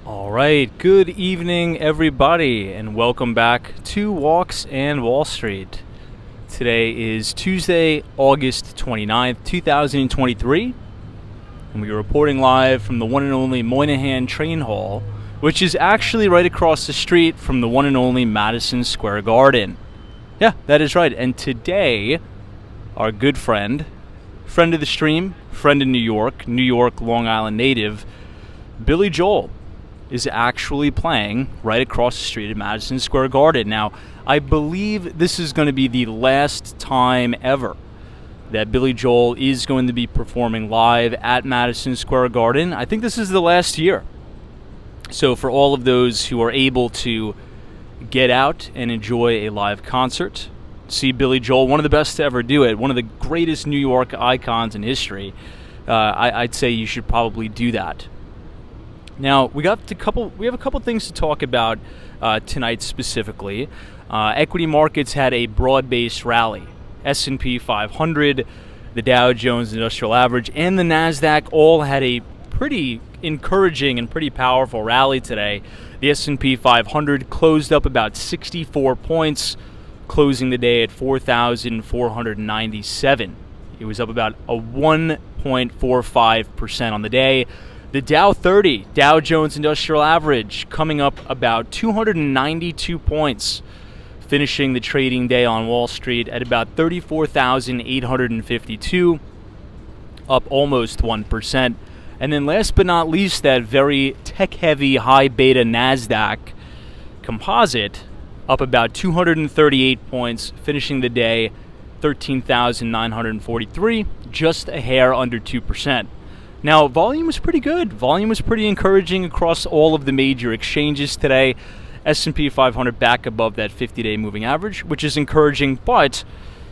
All right, good evening, everybody, and welcome back to Walks and Wall Street. Today is Tuesday, August 29th, 2023, and we are reporting live from the one and only Moynihan Train Hall, which is actually right across the street from the one and only Madison Square Garden. Yeah, that is right, and today, our good friend of the stream, friend in New York, Long Island native, Billy Joel, is actually playing right across the street at Madison Square Garden. Now, I believe this is going to be the last time ever that Billy Joel is going to be performing live at Madison Square Garden. I think this is the last year. So for all of those who are able to get out and enjoy a live concert, see Billy Joel, one of the best to ever do it, one of the greatest New York icons in history, I'd say you should probably do that. Now, we have a couple things to talk about tonight specifically. Equity markets had a broad-based rally. S&P 500, the Dow Jones Industrial Average, and the Nasdaq all had a pretty encouraging and pretty powerful rally today. The S&P 500 closed up about 64 points, closing the day at 4,497. It was up about a 1.45% on the day. The Dow Jones Industrial Average, coming up about 292 points, finishing the trading day on Wall Street at about 34,852, up almost 1%. And then last but not least, that very tech-heavy, high-beta Nasdaq composite, up about 238 points, finishing the day 13,943, just a hair under 2%. Now, volume was pretty good. Volume was pretty encouraging across all of the major exchanges today. S&P 500 back above that 50-day moving average, which is encouraging. But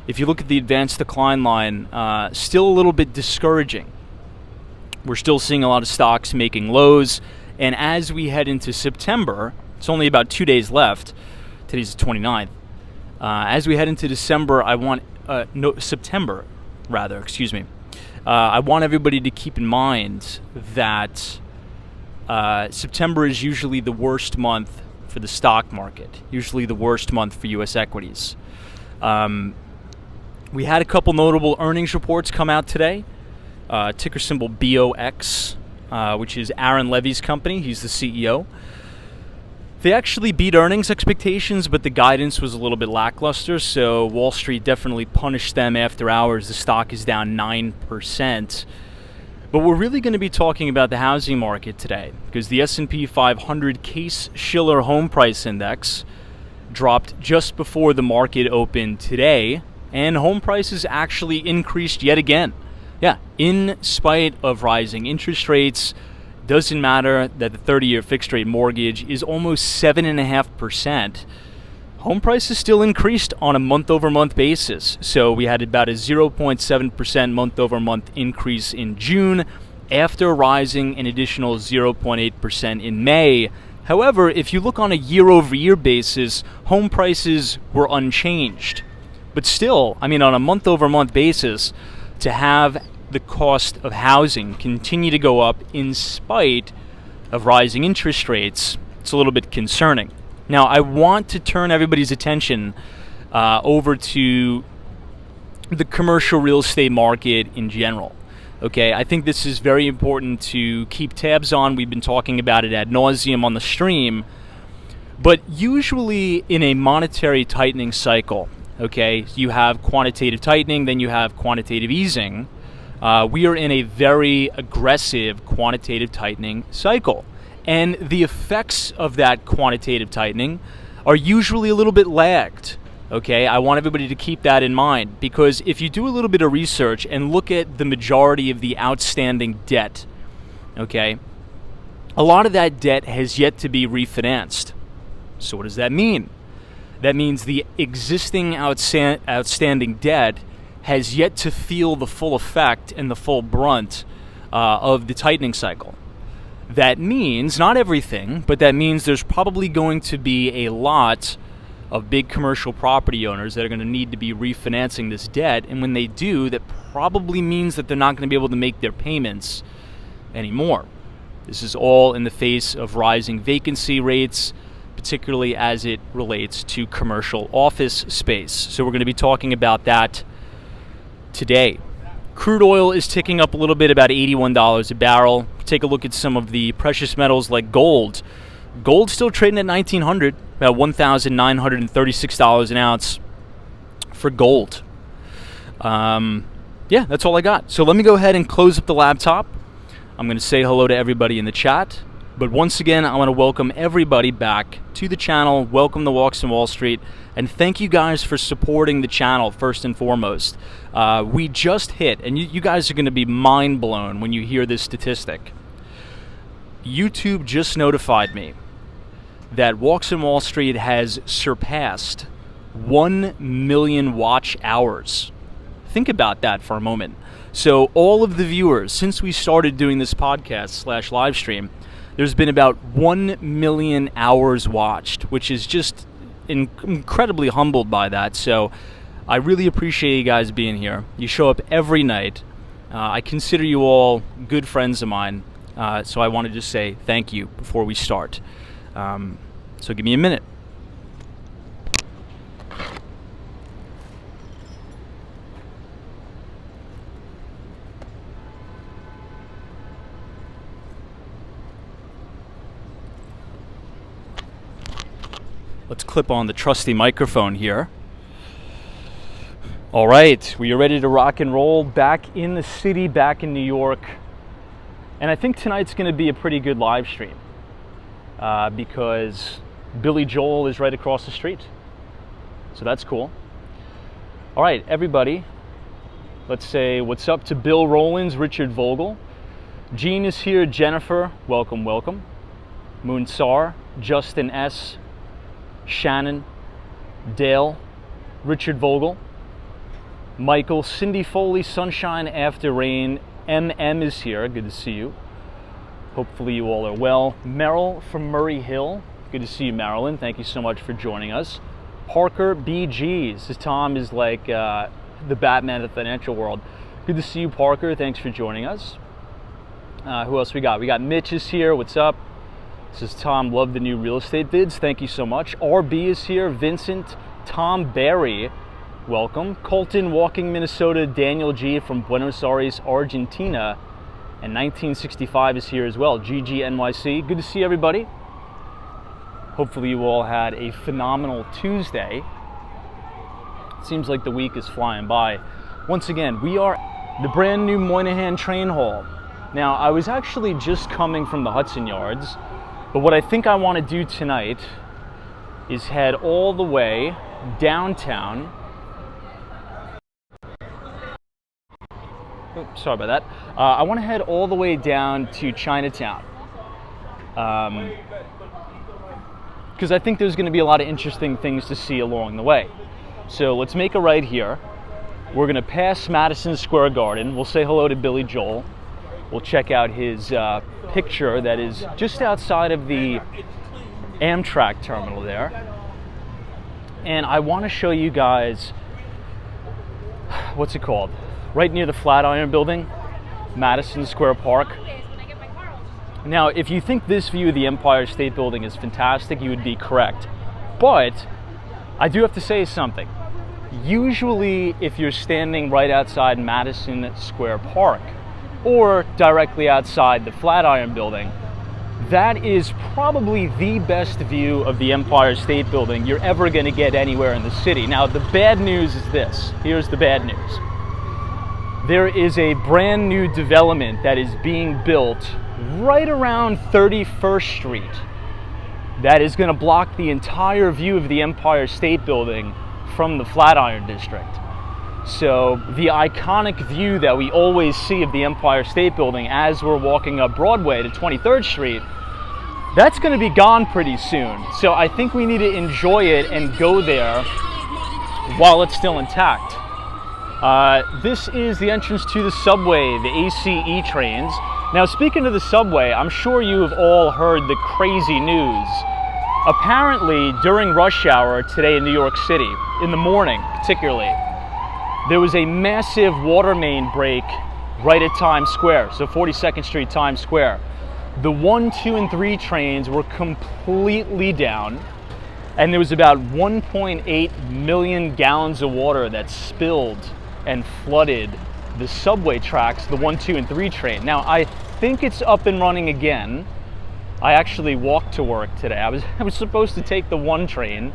if you look at the advanced decline line, still a little bit discouraging. We're still seeing a lot of stocks making lows. And as we head into September, it's only about 2 days left. Today's the 29th. As we head into September, I want everybody to keep in mind that September is usually the worst month for the stock market, usually the worst month for U.S. equities. We had a couple notable earnings reports come out today. Ticker symbol BOX, which is Aaron Levy's company. He's the CEO. They actually beat earnings expectations, but the guidance was a little bit lackluster, so Wall Street definitely punished them after hours. The stock is down 9%. But we're really going to be talking about the housing market today, because the S&P 500 Case-Shiller Home Price Index dropped just before the market opened today, and home prices actually increased yet again. Yeah, in spite of rising interest rates. Doesn't matter that the 30-year fixed-rate mortgage is almost 7.5%. Home prices still increased on a month-over-month basis. So we had about a 0.7% month-over-month increase in June, after rising an additional 0.8% in May. However, if you look on a year-over-year basis, home prices were unchanged. But still, on a month-over-month basis, to have the cost of housing continue to go up in spite of rising interest rates, it's a little bit concerning. Now, I want to turn everybody's attention over to the commercial real estate market in general. Okay, I think this is very important to keep tabs on. We've been talking about it ad nauseum on the stream. But usually in a monetary tightening cycle, okay, you have quantitative tightening, then you have quantitative easing. We are in a very aggressive quantitative tightening cycle. And the effects of that quantitative tightening are usually a little bit lagged. Okay, I want everybody to keep that in mind, because if you do a little bit of research and look at the majority of the outstanding debt, okay, a lot of that debt has yet to be refinanced. So what does that mean? That means the existing outstanding debt has yet to feel the full effect and the full brunt of the tightening cycle. That means, not everything, but that means there's probably going to be a lot of big commercial property owners that are going to need to be refinancing this debt. And when they do, that probably means that they're not going to be able to make their payments anymore. This is all in the face of rising vacancy rates, particularly as it relates to commercial office space. So we're going to be talking about that today. Crude oil is ticking up a little bit, about $81 a barrel. Take a look at some of the precious metals like gold. Gold's still trading at $1,900, about $1,936 an ounce for gold. Yeah, that's all I got. So let me go ahead and close up the laptop. I'm going to say hello to everybody in the chat. But once again, I want to welcome everybody back to the channel. Welcome to Walks in Wall Street. And thank you guys for supporting the channel first and foremost. We just hit, and you guys are going to be mind blown when you hear this statistic. YouTube just notified me that Walks in Wall Street has surpassed 1 million watch hours. Think about that for a moment. So all of the viewers, since we started doing this podcast / live stream, there's been about 1 million hours watched, which is just incredibly humbled by that. So I really appreciate you guys being here. You show up every night. I consider you all good friends of mine. So I want to just say thank you before we start. So give me a minute. Let's clip on the trusty microphone here. All right, we are ready to rock and roll, back in the city, back in New York. And I think tonight's going to be a pretty good live stream because Billy Joel is right across the street. So that's cool. All right, everybody, let's say what's up to Bill Rollins, Richard Vogel. Jean is here, Jennifer, welcome, welcome. Moonsar, Justin S., Shannon, Dale, Richard Vogel, Michael, Cindy Foley, Sunshine After Rain, MM is here, good to see you. Hopefully you all are well. Merrill from Murray Hill, good to see you, Marilyn. Thank you so much for joining us. Parker BGs, this Tom is like the Batman of the financial world. Good to see you, Parker. Thanks for joining us. Who else we got? We got Mitch is here. What's up? This is Tom, love the new real estate vids. Thank you so much. RB is here. Vincent, Tom Barry, welcome. Colton, Walking, Minnesota. Daniel G from Buenos Aires, Argentina. And 1965 is here as well. GGNYC. Good to see everybody. Hopefully you all had a phenomenal Tuesday. It seems like the week is flying by. Once again, we are the brand new Moynihan Train Hall. Now, I was actually just coming from the Hudson Yards. But what I think I want to do tonight is head all the way downtown. Oops, sorry about that. I want to head all the way down to Chinatown. Because I think there's going to be a lot of interesting things to see along the way. So let's make a right here. We're going to pass Madison Square Garden. We'll say hello to Billy Joel. We'll check out his picture that is just outside of the Amtrak terminal there. And I want to show you guys, what's it called? Right near the Flatiron Building, Madison Square Park. Now, if you think this view of the Empire State Building is fantastic, you would be correct. But I do have to say something. Usually, if you're standing right outside Madison Square Park, or directly outside the Flatiron Building, that is probably the best view of the Empire State Building you're ever going to get anywhere in the city. Now, the bad news is this. Here's the bad news. There is a brand new development that is being built right around 31st Street that is going to block the entire view of the Empire State Building from the Flatiron District. So the iconic view that we always see of the Empire State Building as we're walking up Broadway to 23rd Street, that's going to be gone pretty soon. So I think we need to enjoy it and go there while it's still intact. This is the entrance to the subway, the ACE trains. Now, speaking of the subway, I'm sure you have all heard the crazy news. Apparently, during rush hour today in New York City, in the morning particularly, there was a massive water main break right at Times Square, so 42nd Street, Times Square. The 1, 2, and 3 trains were completely down, and there was about 1.8 million gallons of water that spilled and flooded the subway tracks, the 1, 2, and 3 train. Now, I think it's up and running again. I actually walked to work today. I was supposed to take the 1 train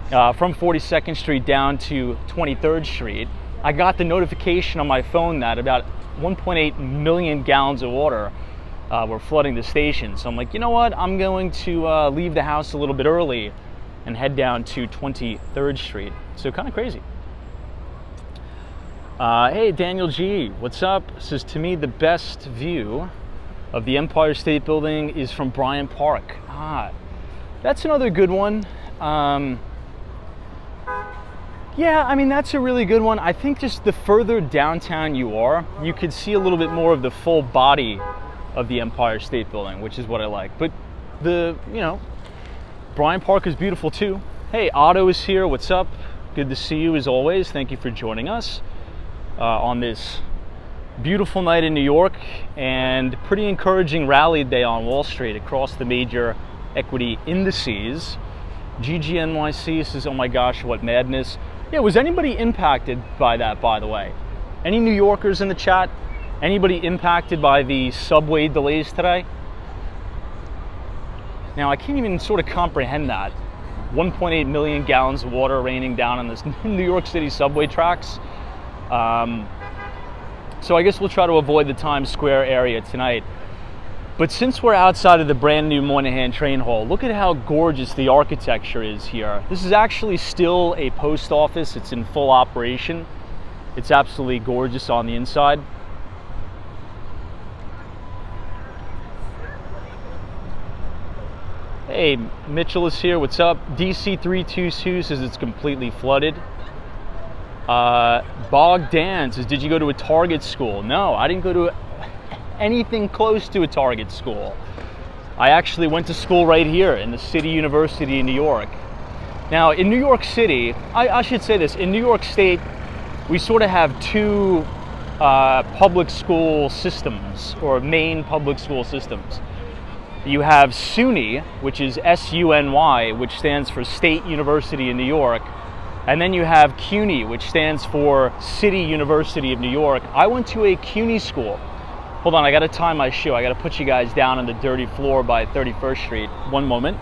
from 42nd Street down to 23rd Street. I got the notification on my phone that about 1.8 million gallons of water were flooding the station. So I'm like, you know what? I'm going to leave the house a little bit early and head down to 23rd Street. So kind of crazy. Hey, Daniel G, what's up? Says, to me, the best view of the Empire State Building is from Bryant Park. That's another good one. Yeah, I mean, that's a really good one. I think just the further downtown you are, you could see a little bit more of the full body of the Empire State Building, which is what I like. But Bryant Park is beautiful too. Hey, Otto is here. What's up? Good to see you as always. Thank you for joining us on this beautiful night in New York and pretty encouraging rally day on Wall Street across the major equity indices. GGNYC says, oh my gosh, what madness. Yeah, was anybody impacted by that, by the way? Any New Yorkers in the chat? Anybody impacted by the subway delays today? Now, I can't even sort of comprehend that. 1.8 million gallons of water raining down on this New York City subway tracks. So I guess we'll try to avoid the Times Square area tonight. But since we're outside of the brand new Moynihan train hall, look at how gorgeous the architecture is here. This is actually still a post office. It's in full operation. It's absolutely gorgeous on the inside. Hey, Mitchell is here. What's up? DC322 says it's completely flooded. Bogdan says, did you go to a Target school? No, I didn't go to anything close to a Target school. I actually went to school right here in the City University in New York. Now, in New York City, I should say this, in New York State, we sort of have two public school systems, or main public school systems. You have SUNY, which is S-U-N-Y, which stands for State University in New York. And then you have CUNY, which stands for City University of New York. I went to a CUNY school. Hold on, I gotta tie my shoe. I gotta put you guys down on the dirty floor by 31st Street. One moment.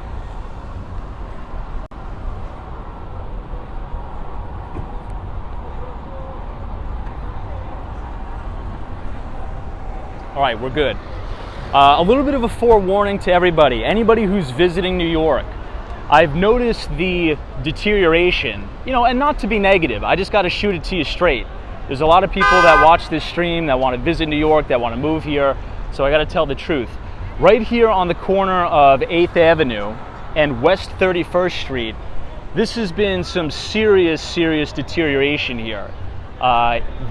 All right, we're good. A little bit of a forewarning to everybody. Anybody who's visiting New York, I've noticed the deterioration, and not to be negative, I just got to shoot it to you straight. There's a lot of people that watch this stream that want to visit New York, that want to move here, so I got to tell the truth. Right here on the corner of 8th Avenue and West 31st Street, this has been some serious deterioration here.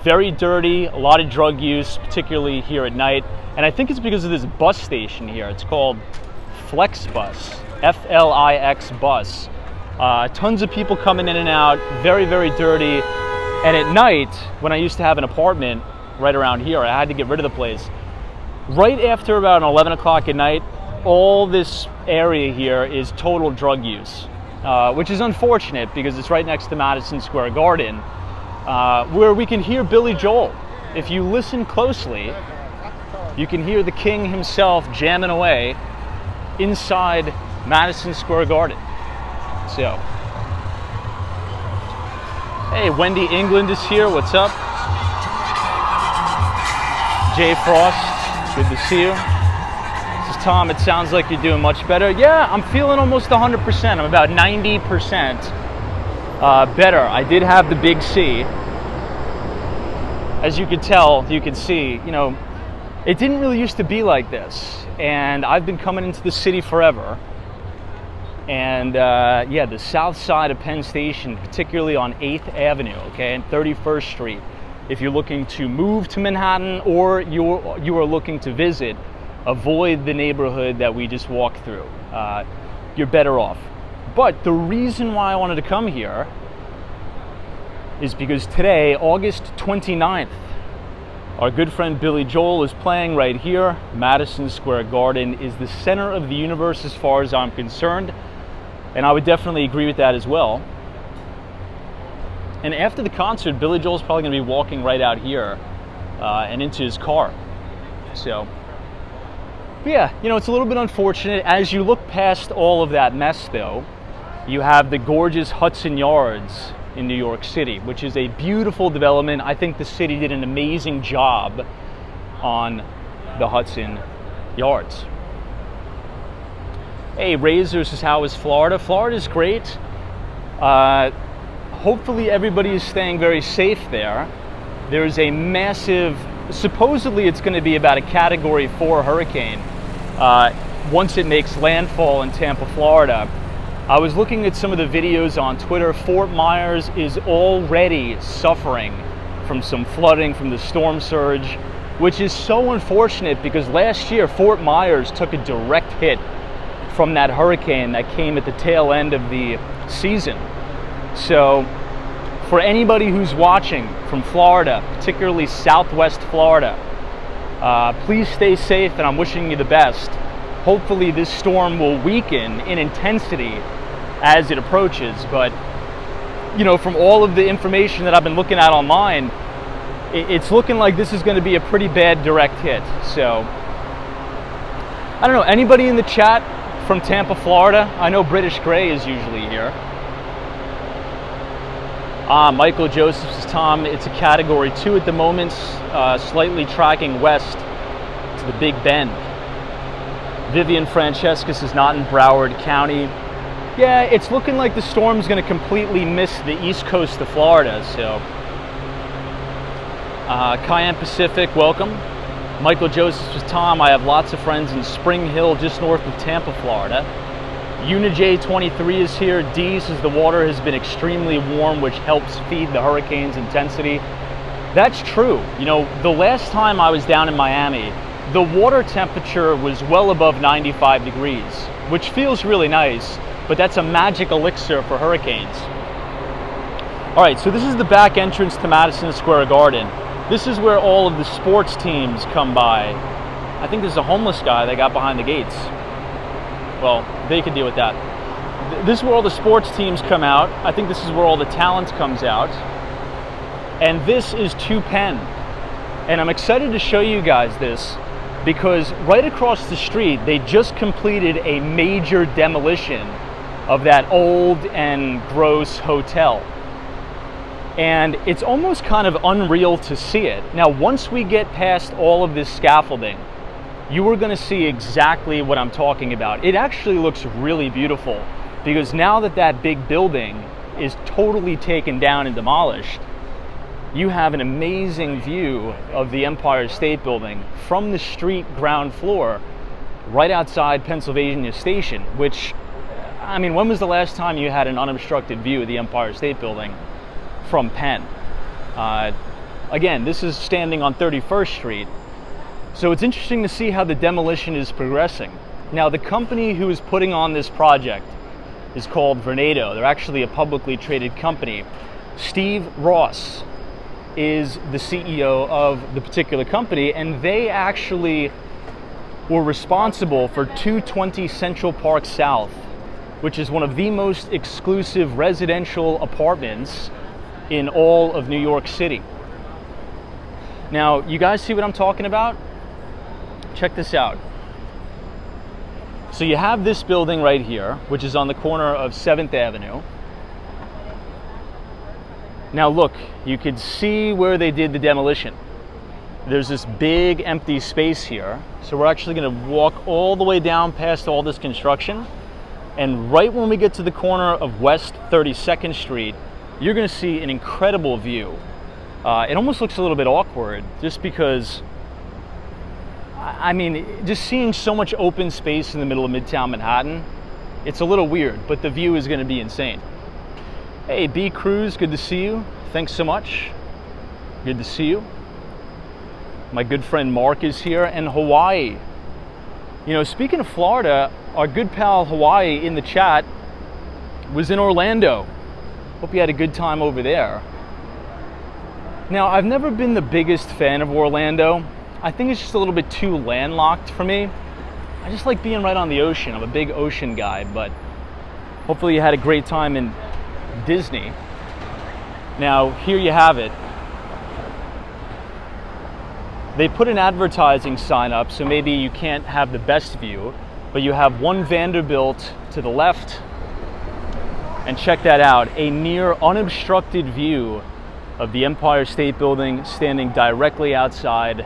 Very dirty, a lot of drug use, particularly here at night, and I think it's because of this bus station here. It's called Flex Bus. F-L-I-X bus. Tons of people coming in and out, very dirty. And at night, when I used to have an apartment right around here, I had to get rid of the place. Right after about 11 o'clock at night, all this area here is total drug use, which is unfortunate because it's right next to Madison Square Garden, where we can hear Billy Joel. If you listen closely, you can hear the king himself jamming away inside Madison Square Garden. So, hey, Wendy England is here. What's up? Jay Frost, good to see you. This is Tom. It sounds like you're doing much better. Yeah, I'm feeling almost 100%. I'm about 90% better. I did have the big C. As you can tell, you can see, it didn't really used to be like this. And I've been coming into the city forever. And yeah, the south side of Penn Station, particularly on 8th Avenue, okay, and 31st Street. If you're looking to move to Manhattan or you are looking to visit, avoid the neighborhood that we just walked through. You're better off. But the reason why I wanted to come here is because today, August 29th, Our good friend Billy Joel is playing right here. Madison Square Garden is the center of the universe as far as I'm concerned, and I would definitely agree with that as well. And after the concert, Billy Joel's probably going to be walking right out here and into his car. So, but yeah, you know, it's a little bit unfortunate. As you look past all of that mess, though, you have the gorgeous Hudson Yards in New York City, which is a beautiful development. I think the city did an amazing job on the Hudson Yards. Hey, Razors says, how is Florida? Florida's great. Hopefully everybody is staying very safe there. There's a massive, supposedly it's going to be about a Category 4 hurricane once it makes landfall in Tampa, Florida. I was looking at some of the videos on Twitter. Fort Myers is already suffering from some flooding from the storm surge, which is so unfortunate because last year Fort Myers took a direct hit from that hurricane that came at the tail end of the season. So for anybody who's watching from Florida, particularly Southwest Florida, please stay safe, and I'm wishing you the best. Hopefully this storm will weaken in intensity as it approaches, but you know, from all of the information that I've been looking at online, it's looking like this is going to be a pretty bad direct hit. So I don't know, anybody in the chat from Tampa, Florida? I know British Gray is usually here. Michael Joseph says, Tom, it's a Category 2 at the moment, slightly tracking west to the Big Bend. Vivian Francescus is not in Broward County. Yeah, it's looking like the storm's going to completely miss the east coast of Florida. So, Cayenne Pacific, welcome. Michael Joseph says, Tom, I have lots of friends in Spring Hill, just north of Tampa, Florida. UniJ23 is here. D says the water has been extremely warm, which helps feed the hurricane's intensity. That's true. You know, the last time I was down in Miami, the water temperature was well above 95 degrees, which feels really nice, but that's a magic elixir for hurricanes. All right, so this is the back entrance to Madison Square Garden. This is where all of the sports teams come by. I think there's a homeless guy they got behind the gates. Well, they could deal with that. This is where all the sports teams come out. I think this is where all the talent comes out. And this is 2 Penn. And I'm excited to show you guys this because right across the street, they just completed a major demolition of that old and gross hotel. And it's almost kind of unreal to see it. Now, once we get past all of this scaffolding, you are going to see exactly what I'm talking about. It actually looks really beautiful because now that that big building is totally taken down and demolished, you have an amazing view of the Empire State Building from the street ground floor right outside Pennsylvania Station, which, I mean, when was the last time you had an unobstructed view of the Empire State Building from Penn? Again, this is standing on 31st Street. So it's interesting to see how the demolition is progressing. Now, the company who is putting on this project is called Vornado. They're actually a publicly traded company. Steve Ross is the CEO of the particular company, and they actually were responsible for 220 Central Park South, which is one of the most exclusive residential apartments in all of New York City. Now, you guys see what I'm talking about? Check this out. So you have this building right here, which is on the corner of 7th Avenue. Now look, you could see where they did the demolition. There's this big empty space here. So we're actually going to walk all the way down past all this construction. And right when we get to the corner of West 32nd Street, you're going to see an incredible view. It almost looks a little bit awkward just because, I mean, just seeing so much open space in the middle of Midtown Manhattan, it's a little weird, but the view is going to be insane. Hey, B. Cruz, good to see you. Thanks so much. Good to see you. My good friend Mark is here, and Hawaii. You know, speaking of Florida, our good pal Hawaii in the chat was in Orlando. Hope you had a good time over there. Now, I've never been the biggest fan of Orlando. I think it's just a little bit too landlocked for me. I just like being right on the ocean. I'm a big ocean guy, but hopefully you had a great time in Disney. Now, here you have it. They put an advertising sign up, so maybe you can't have the best view, but you have one Vanderbilt to the left, and check that out, a near unobstructed view of the Empire State Building standing directly outside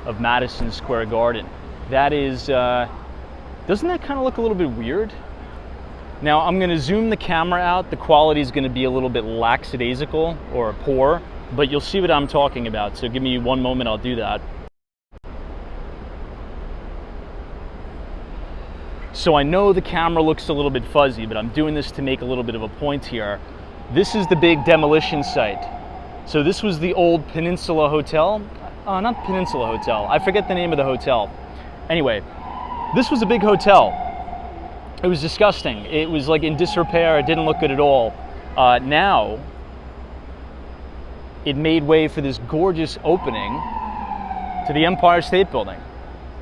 of Madison Square Garden. That is, doesn't that kind of look a little bit weird? Now, I'm going to zoom the camera out. The quality is going to be a little bit lackadaisical or poor, but you'll see what I'm talking about. So give me one moment, I'll do that. So I know the camera looks a little bit fuzzy, but I'm doing this to make a little bit of a point here. This is the big demolition site. So this was the old Peninsula Hotel. Not Peninsula Hotel. I forget the name of the hotel. Anyway, this was a big hotel. It was disgusting. It was like in disrepair. It didn't look good at all. Now, it made way for this gorgeous opening to the Empire State Building.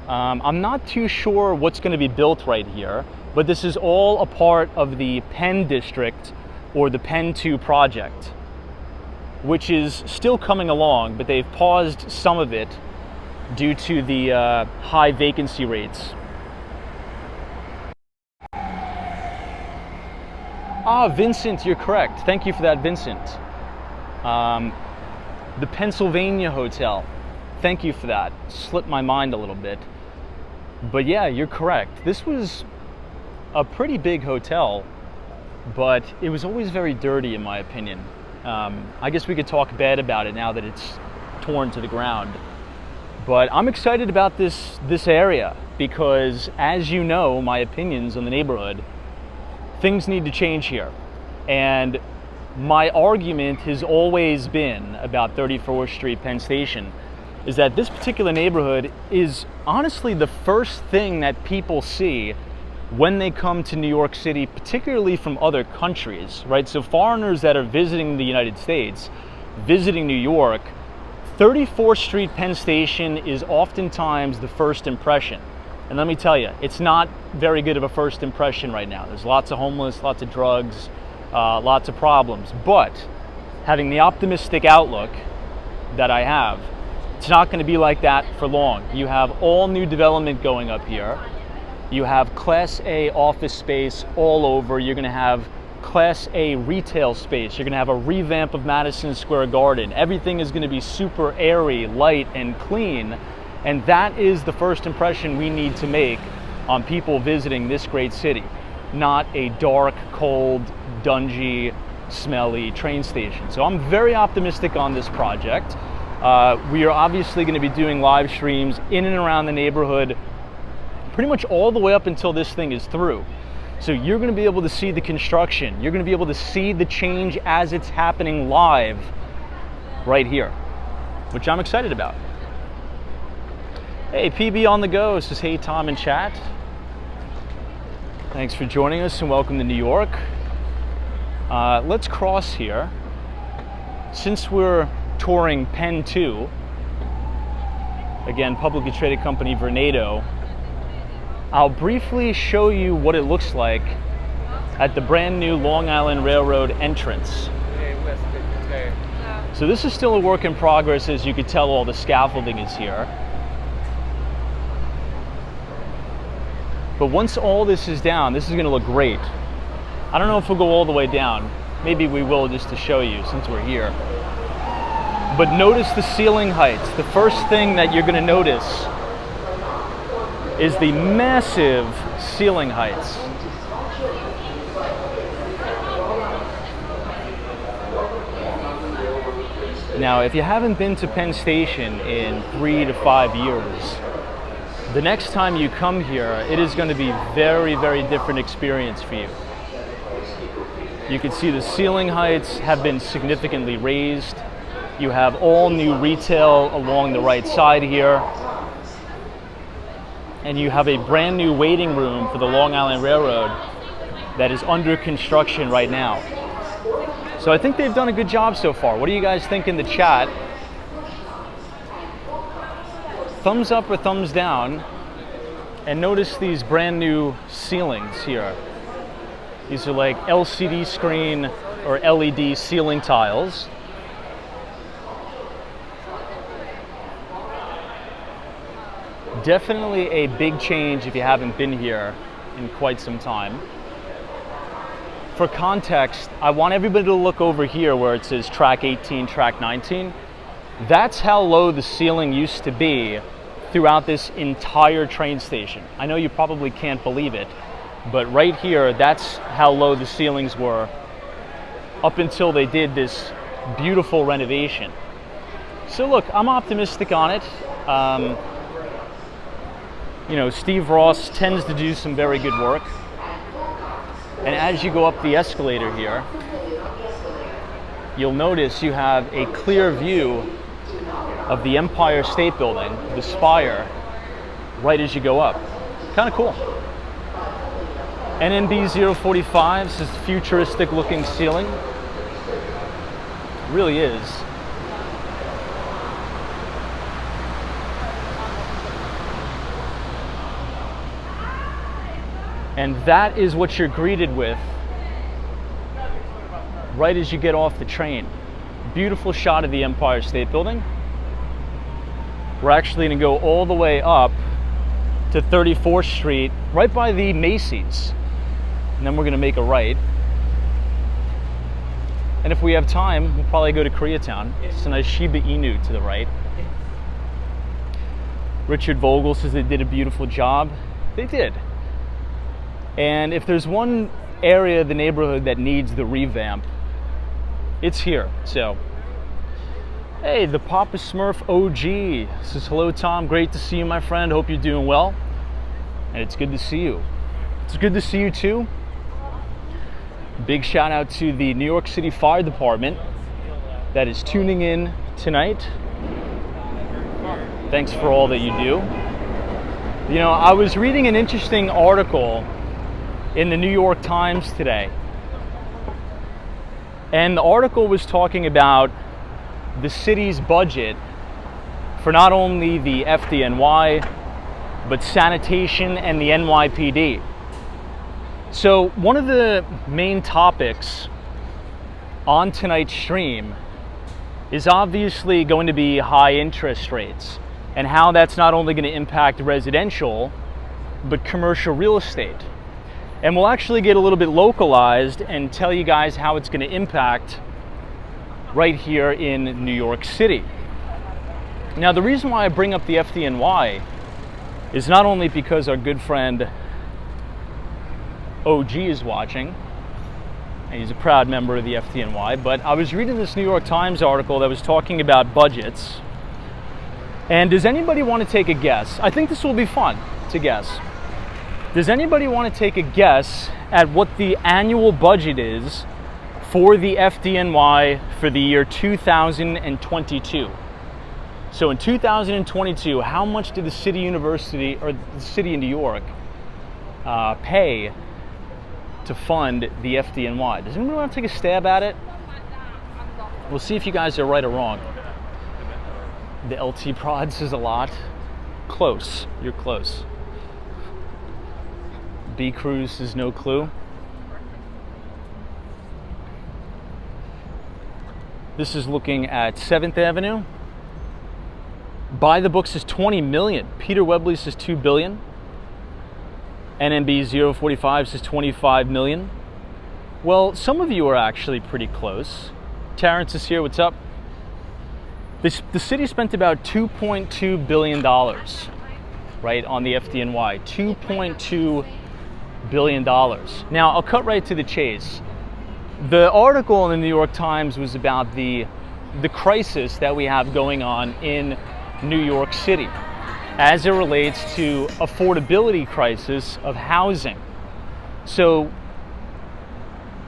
I'm not too sure what's going to be built right here, but this is all a part of the Penn District, or the Penn 2 project, which is still coming along, but they've paused some of it due to the high vacancy rates. Vincent, you're correct. Thank you for that, Vincent. The Pennsylvania Hotel. Thank you for that. Slipped my mind a little bit. But yeah, you're correct. This was a pretty big hotel, but it was always very dirty in my opinion. I guess we could talk bad about it now that it's torn to the ground. But I'm excited about this area because, as you know, my opinions on the neighborhood, things need to change here. And my argument has always been about 34th Street, Penn Station, is that this particular neighborhood is honestly the first thing that people see when they come to New York City, particularly from other countries, right? So foreigners that are visiting the United States, visiting New York, 34th Street, Penn Station is oftentimes the first impression. And let me tell you, it's not very good of a first impression right now. There's lots of homeless, lots of drugs, lots of problems. But having the optimistic outlook that I have, it's not going to be like that for long. You have all new development going up here. You have Class A office space all over. You're going to have Class A retail space. You're going to have a revamp of Madison Square Garden. Everything is going to be super airy, light, and clean. And that is the first impression we need to make on people visiting this great city, not a dark, cold, dungy, smelly train station. So I'm very optimistic on this project. We are obviously going to be doing live streams in and around the neighborhood pretty much all the way up until this thing is through. So you're going to be able to see the construction. You're going to be able to see the change as it's happening live right here, which I'm excited about. Hey, PB on the go says, hey, Tom in chat. Thanks for joining us and welcome to New York. Let's cross here. Since we're touring Penn 2, again, publicly traded company Vornado, I'll briefly show you what it looks like at the brand new Long Island Railroad entrance. So this is still a work in progress. As you can tell, all the scaffolding is here. But once all this is down, this is going to look great. I don't know if we'll go all the way down. Maybe we will, just to show you since we're here. But notice the ceiling heights. The first thing that you're going to notice is the massive ceiling heights. Now, if you haven't been to Penn Station in 3 to 5 years, the next time you come here, it is going to be very, very different experience for you. You can see the ceiling heights have been significantly raised. You have all new retail along the right side here. And you have a brand new waiting room for the Long Island Railroad that is under construction right now. So So I think they've done a good job so far. What do you guys think in the chat? Thumbs up or thumbs down. And notice these brand new ceilings here. These are like LCD screen or LED ceiling tiles. Definitely a big change if you haven't been here in quite some time. For context, I want everybody to look over here where it says track 18, track 19. That's how low the ceiling used to be throughout this entire train station. I know you probably can't believe it, but right here, that's how low the ceilings were up until they did this beautiful renovation. So look, I'm optimistic on it. You know, Steve Ross tends to do some very good work. And as you go up the escalator here, you'll notice you have a clear view of the Empire State Building, the spire, right as you go up. Kind of cool. NNB 045, this is futuristic looking ceiling. It really is. And that is what you're greeted with right as you get off the train. Beautiful shot of the Empire State Building. We're actually going to go all the way up to 34th Street, right by the Macy's. And then we're going to make a right. And if we have time, we'll probably go to Koreatown. It's a nice Shiba Inu to the right. Richard Vogel says they did a beautiful job. They did. And if there's one area of the neighborhood that needs the revamp, it's here. So, hey, the Papa Smurf OG says, hello, Tom. Great to see you, my friend. Hope you're doing well. And it's good to see you. It's good to see you, too. Big shout out to the New York City Fire Department that is tuning in tonight. Thanks for all that you do. You know, I was reading an interesting article in the New York Times today. And the article was talking about the city's budget for not only the FDNY, but sanitation and the NYPD. So one of the main topics on tonight's stream is obviously going to be high interest rates and how that's not only going to impact residential, but commercial real estate. And we'll actually get a little bit localized and tell you guys how it's going to impact right here in New York City. Now, the reason why I bring up the FDNY is not only because our good friend OG is watching, and he's a proud member of the FDNY, but I was reading this New York Times article that was talking about budgets. And does anybody want to take a guess? I think this will be fun to guess. Does anybody want to take a guess at what the annual budget is for the FDNY for the year 2022? So in 2022, how much did the city university, or the city of New York, pay to fund the FDNY? Does anybody want to take a stab at it? We'll see if you guys are right or wrong. The LT Prod says a lot. Close. You're close. B Cruz is no clue. This is looking at 7th Avenue. By the Book says 20 million. Peter Webley says 2 billion. NMB 045 says 25 million. Well, some of you are actually pretty close. Terrence is here. What's up? The city spent about $2.2 billion, right, on the FDNY. $2.2 billion. Now, I'll cut right to the chase. The article in the New York Times was about the crisis that we have going on in New York City as it relates to affordability crisis of housing. So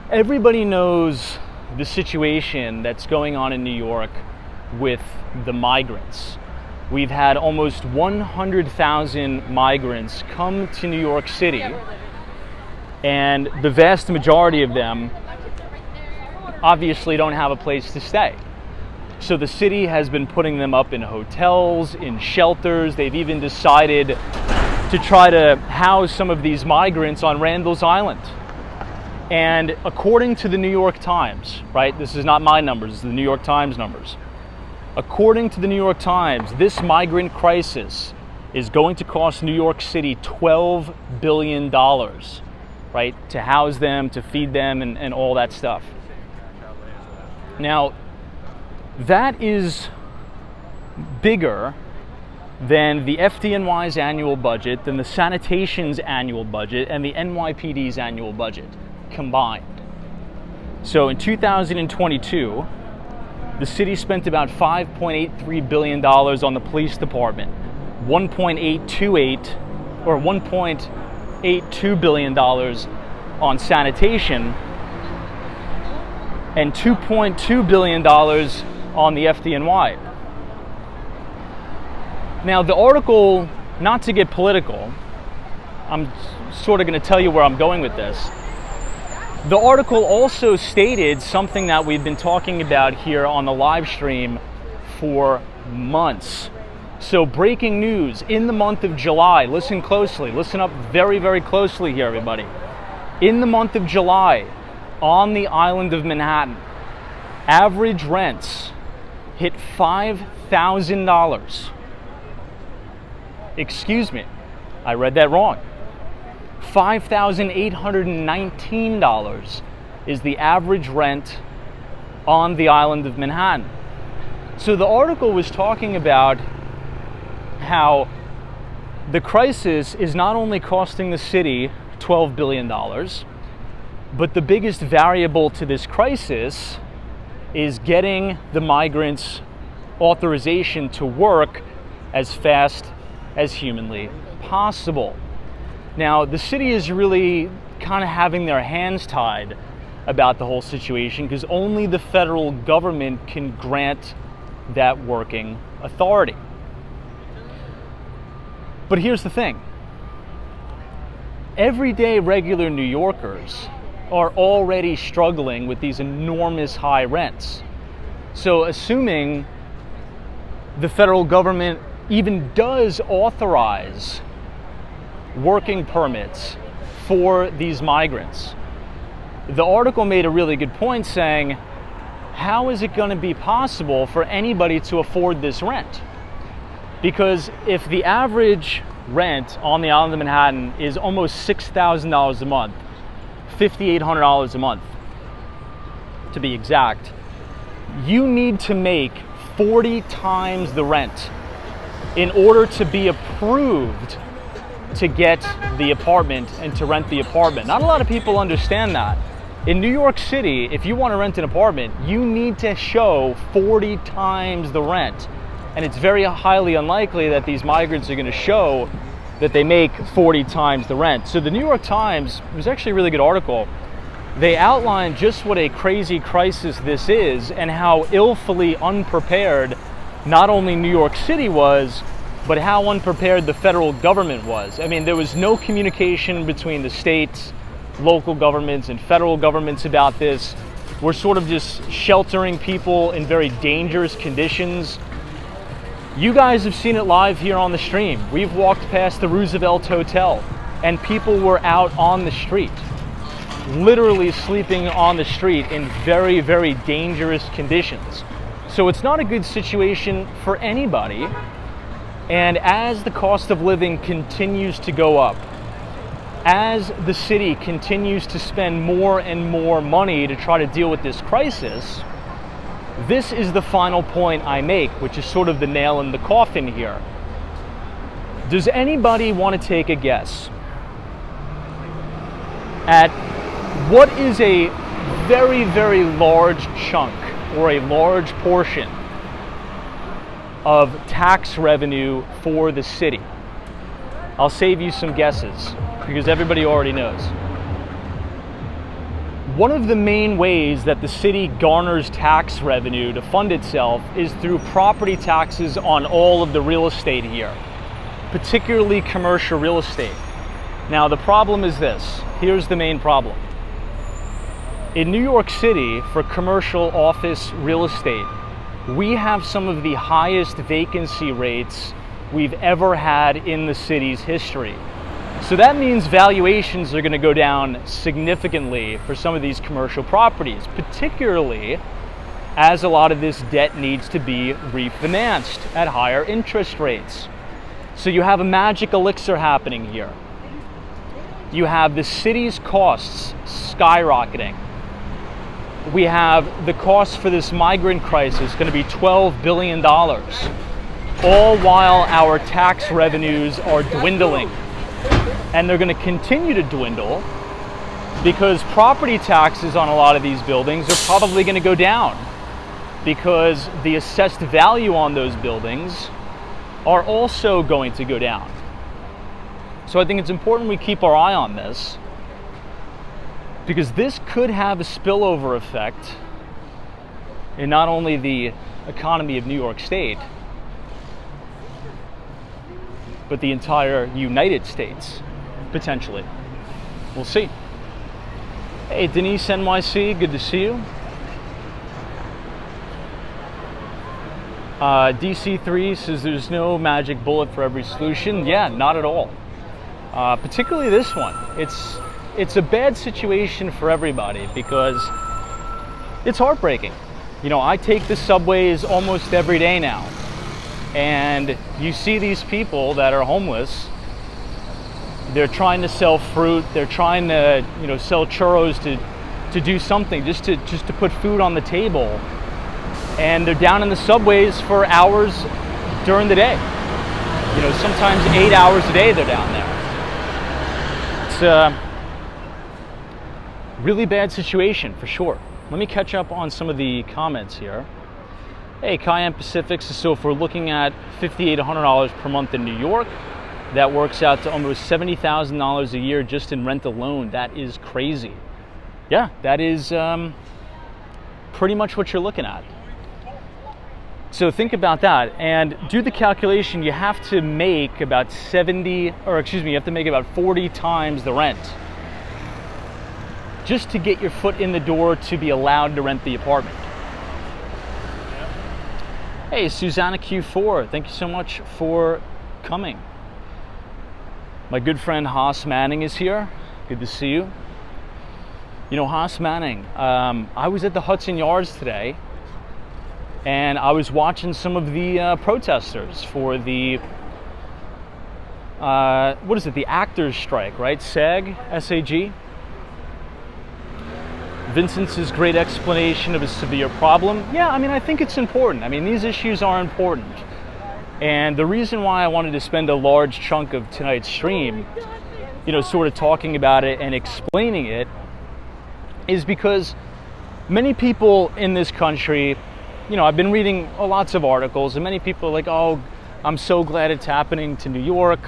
everybody knows the situation that's going on in New York with the migrants. We've had almost 100,000 migrants come to New York City, and the vast majority of them obviously don't have a place to stay. So the city has been putting them up in hotels, in shelters. They've even decided to try to house some of these migrants on Randall's Island. And according to the New York Times, right, this is not my numbers, this is the New York Times numbers. According to the New York Times, this migrant crisis is going to cost New York City $12 billion, right, to house them, to feed them, and all that stuff. Now, that is bigger than the FDNY's annual budget, than the sanitation's annual budget, and the NYPD's annual budget combined. So in 2022, the city spent about $5.83 billion on the police department, $1.82 billion on sanitation, and $2.2 billion on the FDNY. Now, the article, not to get political, I'm sort of going to tell you where I'm going with this. The article also stated something that we've been talking about here on the live stream for months. So breaking news in the month of July, listen closely, listen up very, very closely here, everybody. In the month of July, on the island of Manhattan, average rents hit $5,000. Excuse me, I read that wrong. $5,819 is the average rent on the island of Manhattan. So the article was talking about how the crisis is not only costing the city $12 billion, but the biggest variable to this crisis is getting the migrants authorization to work as fast as humanly possible. Now, the city is really kind of having their hands tied about the whole situation because only the federal government can grant that working authority. But here's the thing. Everyday regular New Yorkers are already struggling with these enormous high rents. So assuming the federal government even does authorize working permits for these migrants, the article made a really good point saying, how is it going to be possible for anybody to afford this rent? Because if the average rent on the island of Manhattan is almost $6,000 a month, $5,800 a month to be exact, you need to make 40 times the rent in order to be approved to get the apartment and to rent the apartment. Not a lot of people understand that. In New York City, if you want to rent an apartment, you need to show 40 times the rent. And it's very highly unlikely that these migrants are going to show that they make 40 times the rent. So the New York Times, it was actually a really good article. They outlined just what a crazy crisis this is and how illfully unprepared not only New York City was, but how unprepared the federal government was. I mean, there was no communication between the states, local governments, and federal governments about this. We're sort of just sheltering people in very dangerous conditions. You guys have seen it live here on the stream. We've walked past the Roosevelt Hotel and people were out on the street, literally sleeping on the street in very, very dangerous conditions. So it's not a good situation for anybody. And as the cost of living continues to go up, as the city continues to spend more and more money to try to deal with this crisis, this is the final point I make, which is sort of the nail in the coffin here. Does anybody want to take a guess at what is a very, very large chunk or a large portion of tax revenue for the city? I'll save you some guesses because everybody already knows. One of the main ways that the city garners tax revenue to fund itself is through property taxes on all of the real estate here, particularly commercial real estate. Now, the problem is this. Here's the main problem. In New York City, for commercial office real estate, we have some of the highest vacancy rates we've ever had in the city's history. So that means valuations are going to go down significantly for some of these commercial properties, particularly as a lot of this debt needs to be refinanced at higher interest rates. So you have a magic elixir happening here. You have the city's costs skyrocketing. We have the cost for this migrant crisis going to be $12 billion, all while our tax revenues are dwindling. And they're going to continue to dwindle because property taxes on a lot of these buildings are probably going to go down because the assessed value on those buildings are also going to go down. So I think it's important we keep our eye on this, because this could have a spillover effect in not only the economy of New York State, but the entire United States, potentially. We'll see. Hey, Denise NYC, good to see you. DC3 says there's no magic bullet for every solution. Yeah, not at all. Particularly this one. It's a bad situation for everybody because it's heartbreaking. You know, I take the subways almost every day now, and you see these people that are homeless. They're trying to sell fruit. They're trying to, you know, sell churros to do something, just to put food on the table. And they're down in the subways for hours during the day. You know, sometimes 8 hours a day they're down there. It's a really bad situation for sure. Let me catch up on some of the comments here. Hey, Cayenne Pacific, so if we're looking at $5,800 per month in New York, that works out to almost $70,000 a year just in rent alone. That is crazy. Yeah, that is pretty much what you're looking at. So think about that and do the calculation. You have to make about you have to make about 40 times the rent just to get your foot in the door to be allowed to rent the apartment. Hey, Susanna Q4, thank you so much for coming. My good friend Haas Manning is here. Good to see you. You know, Haas Manning, I was at the Hudson Yards today, and I was watching some of the protesters for the, the actors strike, right? SAG, S-A-G. Vincent's great explanation of a severe problem. Yeah, I mean, I think it's important. I mean, these issues are important. And the reason why I wanted to spend a large chunk of tonight's stream, you know, sort of talking about it and explaining it, is because many people in this country, you know, I've been reading lots of articles, and many people are like, oh, I'm so glad it's happening to New York.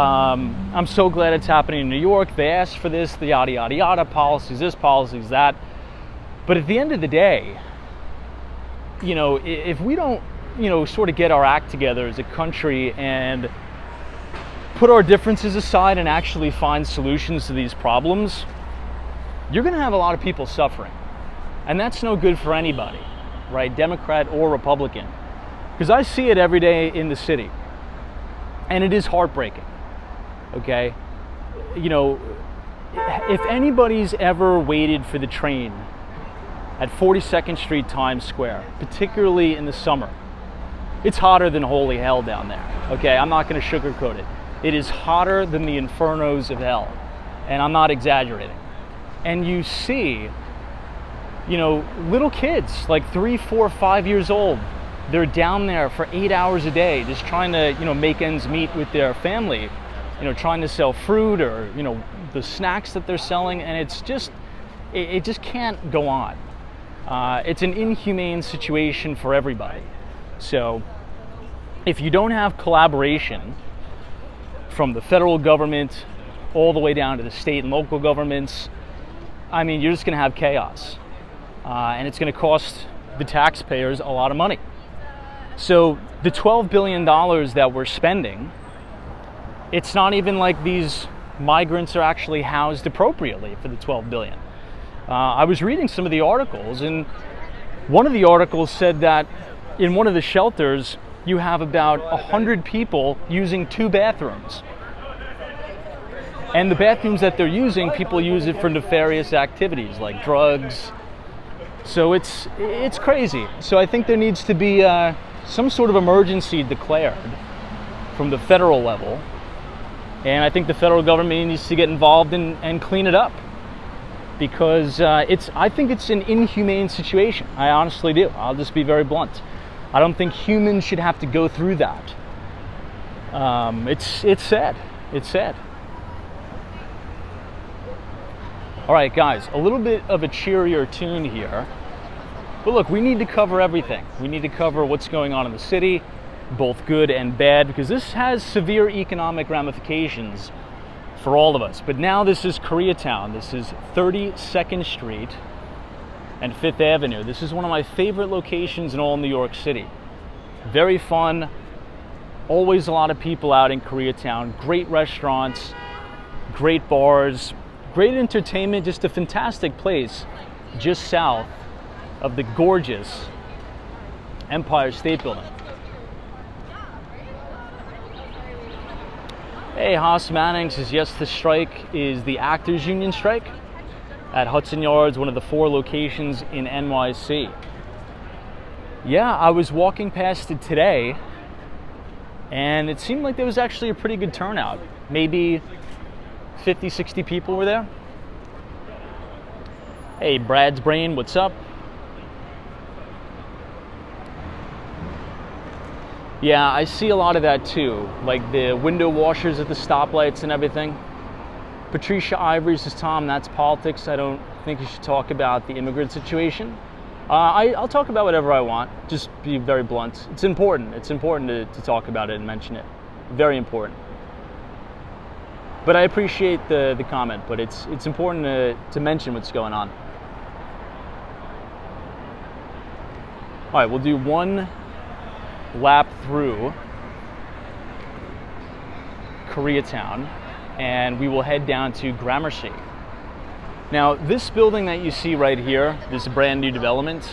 I'm so glad it's happening in New York. They asked for this, the yada, yada, yada, policies this, policies that. But at the end of the day, you know, if we don't, you know, sort of get our act together as a country and put our differences aside and actually find solutions to these problems, you're going to have a lot of people suffering. And that's no good for anybody, right? Democrat or Republican. Because I see it every day in the city. And it is heartbreaking, okay? You know, if anybody's ever waited for the train at 42nd Street, Times Square, particularly in the summer, it's hotter than holy hell down there, okay? I'm not going to sugarcoat it. It is hotter than the infernos of hell, and I'm not exaggerating. And you see, you know, little kids, like 3, 4, 5 years old, they're down there for 8 hours a day just trying to, you know, make ends meet with their family, you know, trying to sell fruit or, you know, the snacks that they're selling, and it's just, it just can't go on. It's an inhumane situation for everybody. So if you don't have collaboration from the federal government all the way down to the state and local governments, I mean, you're just going to have chaos. And it's going to cost the taxpayers a lot of money. So the $12 billion that we're spending, it's not even like these migrants are actually housed appropriately for the $12 billion. I was reading some of the articles, and one of the articles said that in one of the shelters, you have about 100 people using 2 bathrooms. And the bathrooms that they're using, people use it for nefarious activities like drugs. So it's crazy. So I think there needs to be some sort of emergency declared from the federal level. And I think the federal government needs to get involved and clean it up. Because I think it's an inhumane situation. I honestly do. I'll just be very blunt. I don't think humans should have to go through that. It's sad. It's sad. All right, guys, a little bit of a cheerier tune here. But look, we need to cover everything. We need to cover what's going on in the city, both good and bad, because this has severe economic ramifications for all of us. But now this is Koreatown. This is 32nd Street and 5th Avenue. This is one of my favorite locations in all New York City. Very fun. Always a lot of people out in Koreatown. Great restaurants, great bars, great entertainment. Just a fantastic place just south of the gorgeous Empire State Building. Hey, Haas Manning says, yes, the strike is the Actors Union strike at Hudson Yards, one of the 4 locations in NYC. Yeah, I was walking past it today, and it seemed like there was actually a pretty good turnout. Maybe 50, 60 people were there. Hey, Brad's Brain, what's up? Yeah, I see a lot of that too, like the window washers at the stoplights and everything. Patricia Ivory says, Tom, that's politics. I don't think you should talk about the immigrant situation. I'll talk about whatever I want, just be very blunt. It's important. It's important to talk about it and mention it. Very important. But I appreciate the comment, but it's important to mention what's going on. All right, we'll do one lap through Koreatown, and we will head down to Gramercy. Now, this building that you see right here, this brand new development,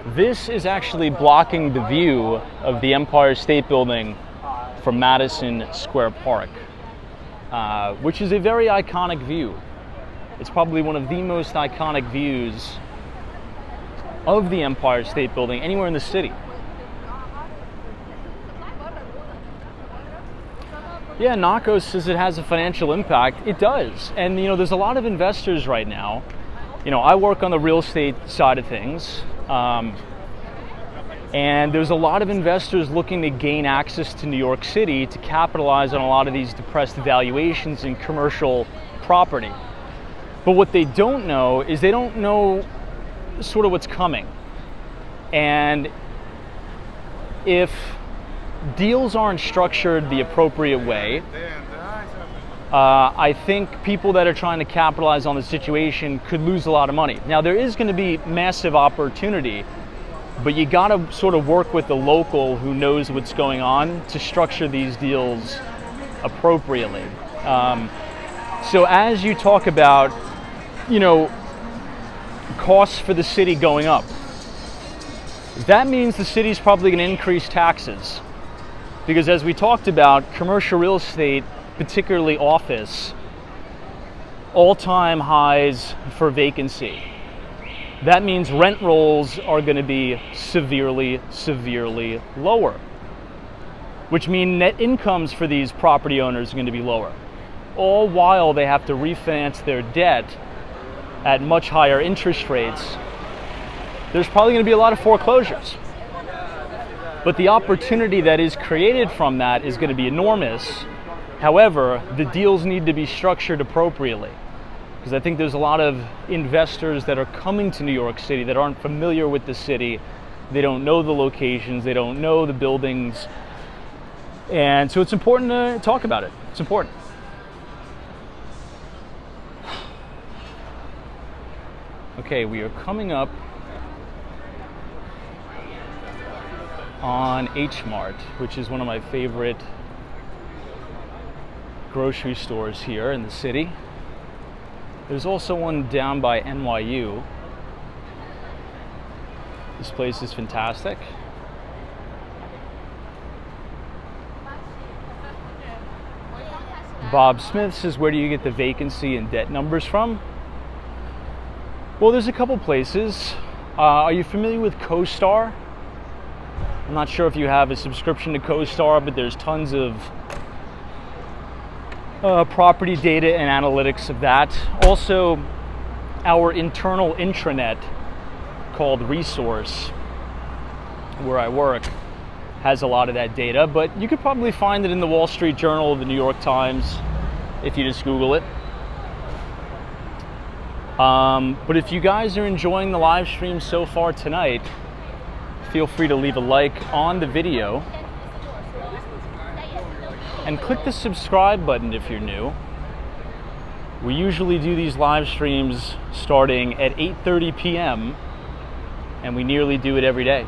this is actually blocking the view of the Empire State Building from Madison Square Park, which is a very iconic view. It's probably one of the most iconic views of the Empire State Building anywhere in the city. Yeah, Nakos says it has a financial impact. It does. And, there's a lot of investors right now. I work on the real estate side of things. And there's a lot of investors looking to gain access to New York City to capitalize on a lot of these depressed valuations in commercial property. But what they don't know is they don't know sort of what's coming. And if deals aren't structured the appropriate way, I think people that are trying to capitalize on the situation could lose a lot of money. Now, there is going to be massive opportunity, but you got to sort of work with the local who knows what's going on to structure these deals appropriately. So as you talk about, costs for the city going up, that means the city's probably going to increase taxes. Because as we talked about, commercial real estate, particularly office, all-time highs for vacancy. That means rent rolls are going to be severely, severely lower, which means net incomes for these property owners are going to be lower, all while they have to refinance their debt at much higher interest rates. There's probably going to be a lot of foreclosures. But the opportunity that is created from that is going to be enormous. However, the deals need to be structured appropriately, because I think there's a lot of investors that are coming to New York City that aren't familiar with the city. They don't know the locations, they don't know the buildings. And so it's important to talk about it. It's important. Okay, we are coming up on H Mart, which is one of my favorite grocery stores here in the city. There's also one down by NYU. This place is fantastic. Bob Smith says, where do you get the vacancy and debt numbers from? Well, there's a couple places. Are you familiar with CoStar? I'm not sure if you have a subscription to CoStar, but there's tons of property data and analytics of that. Also, our internal intranet called Resource, where I work, has a lot of that data, but you could probably find it in the Wall Street Journal or the New York Times if you just Google it. But if you guys are enjoying the live stream so far tonight, feel free to leave a like on the video and click the subscribe button if you're new. We usually do these live streams starting at 8:30 p.m. and we nearly do it every day.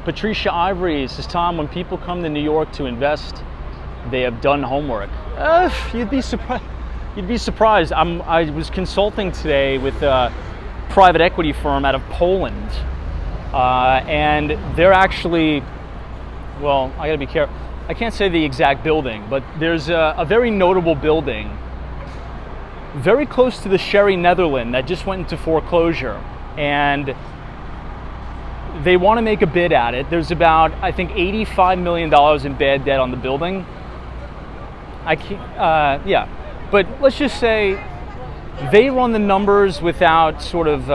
Patricia Ivory says, Tom, when people come to New York to invest, they have done homework. You'd be surprised. You'd be surprised. I was consulting today with a private equity firm out of Poland, and they're actually, well, I gotta be careful. I can't say the exact building, but there's a very notable building very close to the Sherry Netherland that just went into foreclosure, and they want to make a bid at it. There's about, I think, $85 million in bad debt on the building. I can't, yeah. But let's just say they run the numbers without sort of,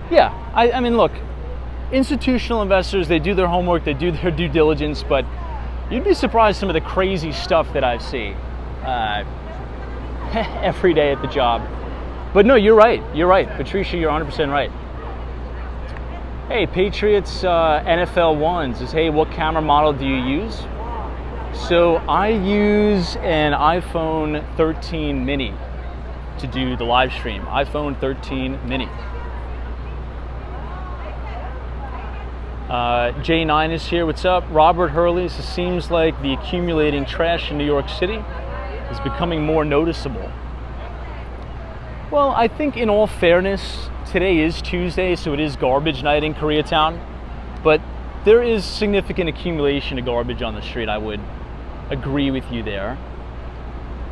yeah, I mean, look, institutional investors, they do their homework, they do their due diligence, but you'd be surprised some of the crazy stuff that I see every day at the job. But no, you're right, Patricia, you're 100% right. Hey, Patriots NFL 1 says, hey, what camera model do you use? So I use an iPhone 13 mini to do the live stream. iPhone 13 mini. J9 is here. What's up? Robert Hurley says, seems like the accumulating trash in New York City is becoming more noticeable. Well, I think in all fairness, today is Tuesday, so it is garbage night in Koreatown, but there is significant accumulation of garbage on the street. I would agree with you there.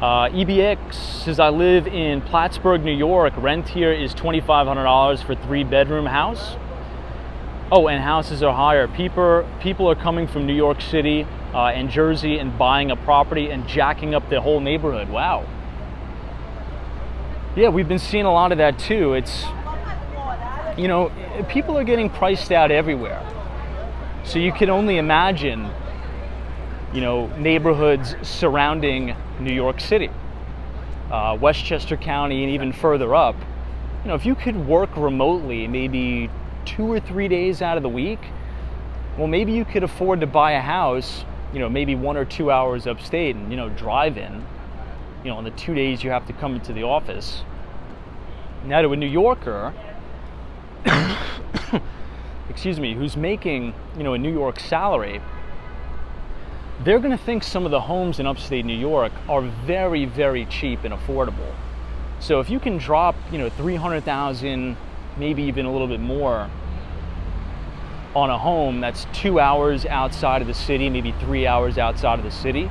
EBX says, I live in Plattsburgh, New York. Rent here is $2,500 for a 3-bedroom house. Oh, and houses are higher. People are coming from New York City and Jersey and buying a property and jacking up the whole neighborhood. Wow. Yeah, we've been seeing a lot of that too. It's, you know, people are getting priced out everywhere. So you can only imagine, you know, neighborhoods surrounding New York City, Westchester County, and even further up. You know, if you could work remotely maybe 2 or 3 days out of the week, well, maybe you could afford to buy a house, you know, maybe 1 or 2 hours upstate and, you know, drive in, you know, on the 2 days you have to come into the office. Now to a New Yorker, excuse me, who's making, you know, a New York salary, they're going to think some of the homes in upstate New York are very, very cheap and affordable. So if you can drop, you know, $300,000, maybe even a little bit more on a home that's 2 hours outside of the city, maybe 3 hours outside of the city,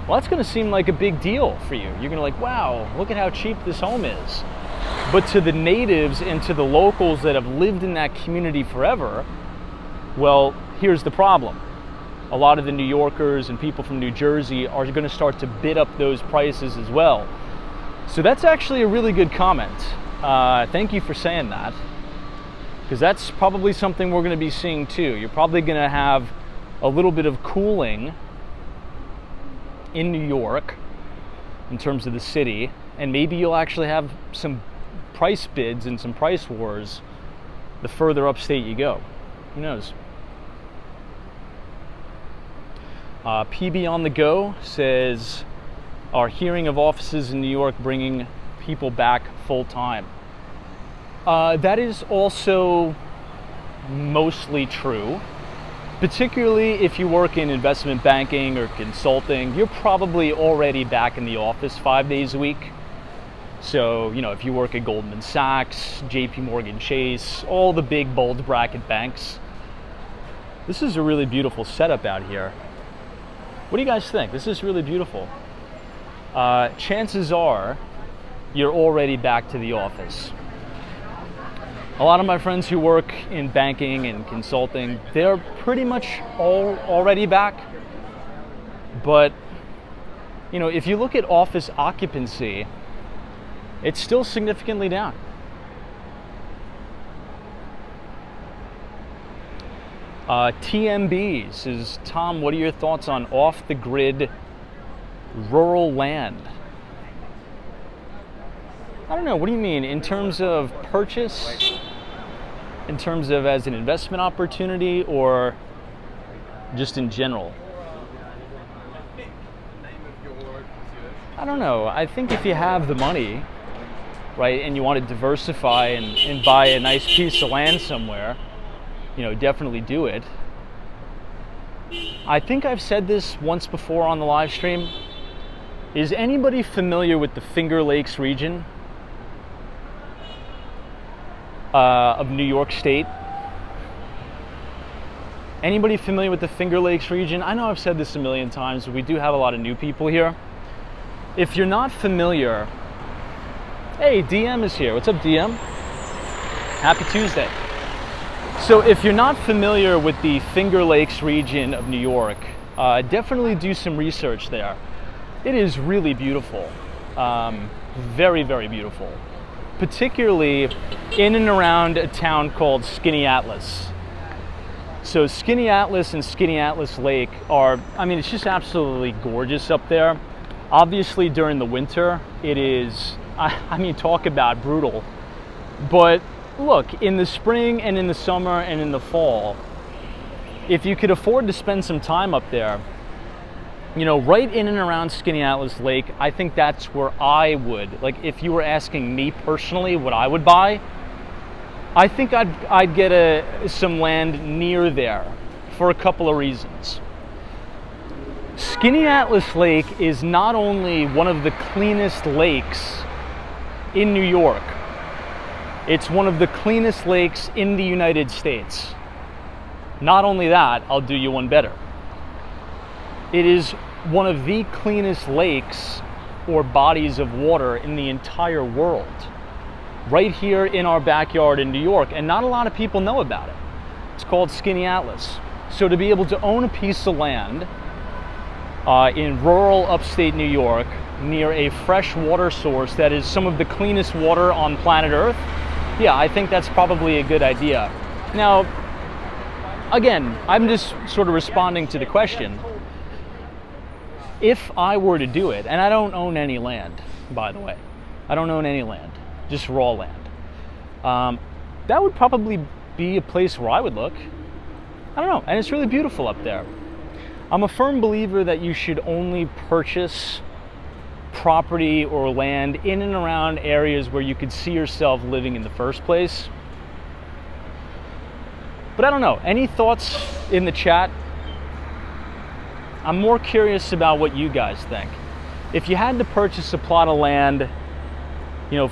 well, that's going to seem like a big deal for you. You're going to like, wow, look at how cheap this home is. But to the natives and to the locals that have lived in that community forever, well, here's the problem. A lot of the New Yorkers and people from New Jersey are going to start to bid up those prices as well. So that's actually a really good comment. Thank you for saying that, because that's probably something we're going to be seeing too. You're probably going to have a little bit of cooling in New York in terms of the city, and maybe you'll actually have some price bids and some price wars the further upstate you go. Who knows? PB on the Go says, are hearing of offices in New York bringing people back full time? That is also mostly true. Particularly if you work in investment banking or consulting, you're probably already back in the office 5 days a week. So, if you work at Goldman Sachs, JP Morgan Chase, all the big bulge bracket banks, this is a really beautiful setup out here. What do you guys think? This is really beautiful. Chances are you're already back to the office. A lot of my friends who work in banking and consulting, they're pretty much already back. But, if you look at office occupancy, it's still significantly down. TMB says, Tom, what are your thoughts on off-the-grid rural land? I don't know, what do you mean? In terms of purchase? In terms of as an investment opportunity, or just in general? I don't know. I think if you have the money, right, and you want to diversify and buy a nice piece of land somewhere, definitely do it. I think I've said this once before on the live stream. Is anybody familiar with the Finger Lakes region of New York State? Anybody familiar with the Finger Lakes region? I know I've said this a million times, but we do have a lot of new people here. If you're not familiar, hey, DM is here. What's up, DM? Happy Tuesday. So if you're not familiar with the Finger Lakes region of New York, definitely do some research there. It is really beautiful. Very, very beautiful. Particularly in and around a town called Skaneateles. So Skaneateles and Skaneateles Lake are, it's just absolutely gorgeous up there. Obviously during the winter, it is, talk about brutal. But look, in the spring and in the summer and in the fall, if you could afford to spend some time up there, right in and around Skaneateles Lake, I think that's where I would, like if you were asking me personally what I would buy, I think I'd get some land near there for a couple of reasons. Skaneateles Lake is not only one of the cleanest lakes in New York, it's one of the cleanest lakes in the United States. Not only that, I'll do you one better. It is one of the cleanest lakes or bodies of water in the entire world. Right here in our backyard in New York, and not a lot of people know about it. It's called Skaneateles. So to be able to own a piece of land in rural upstate New York near a fresh water source that is some of the cleanest water on planet Earth, yeah, I think that's probably a good idea. Now, again, I'm just sort of responding to the question. If I were to do it, and I don't own any land, by the way, I don't own any land, just raw land, that would probably be a place where I would look. I don't know, and it's really beautiful up there. I'm a firm believer that you should only purchase property or land in and around areas where you could see yourself living in the first place. But I don't know, any thoughts in the chat? I'm more curious about what you guys think. If you had to purchase a plot of land,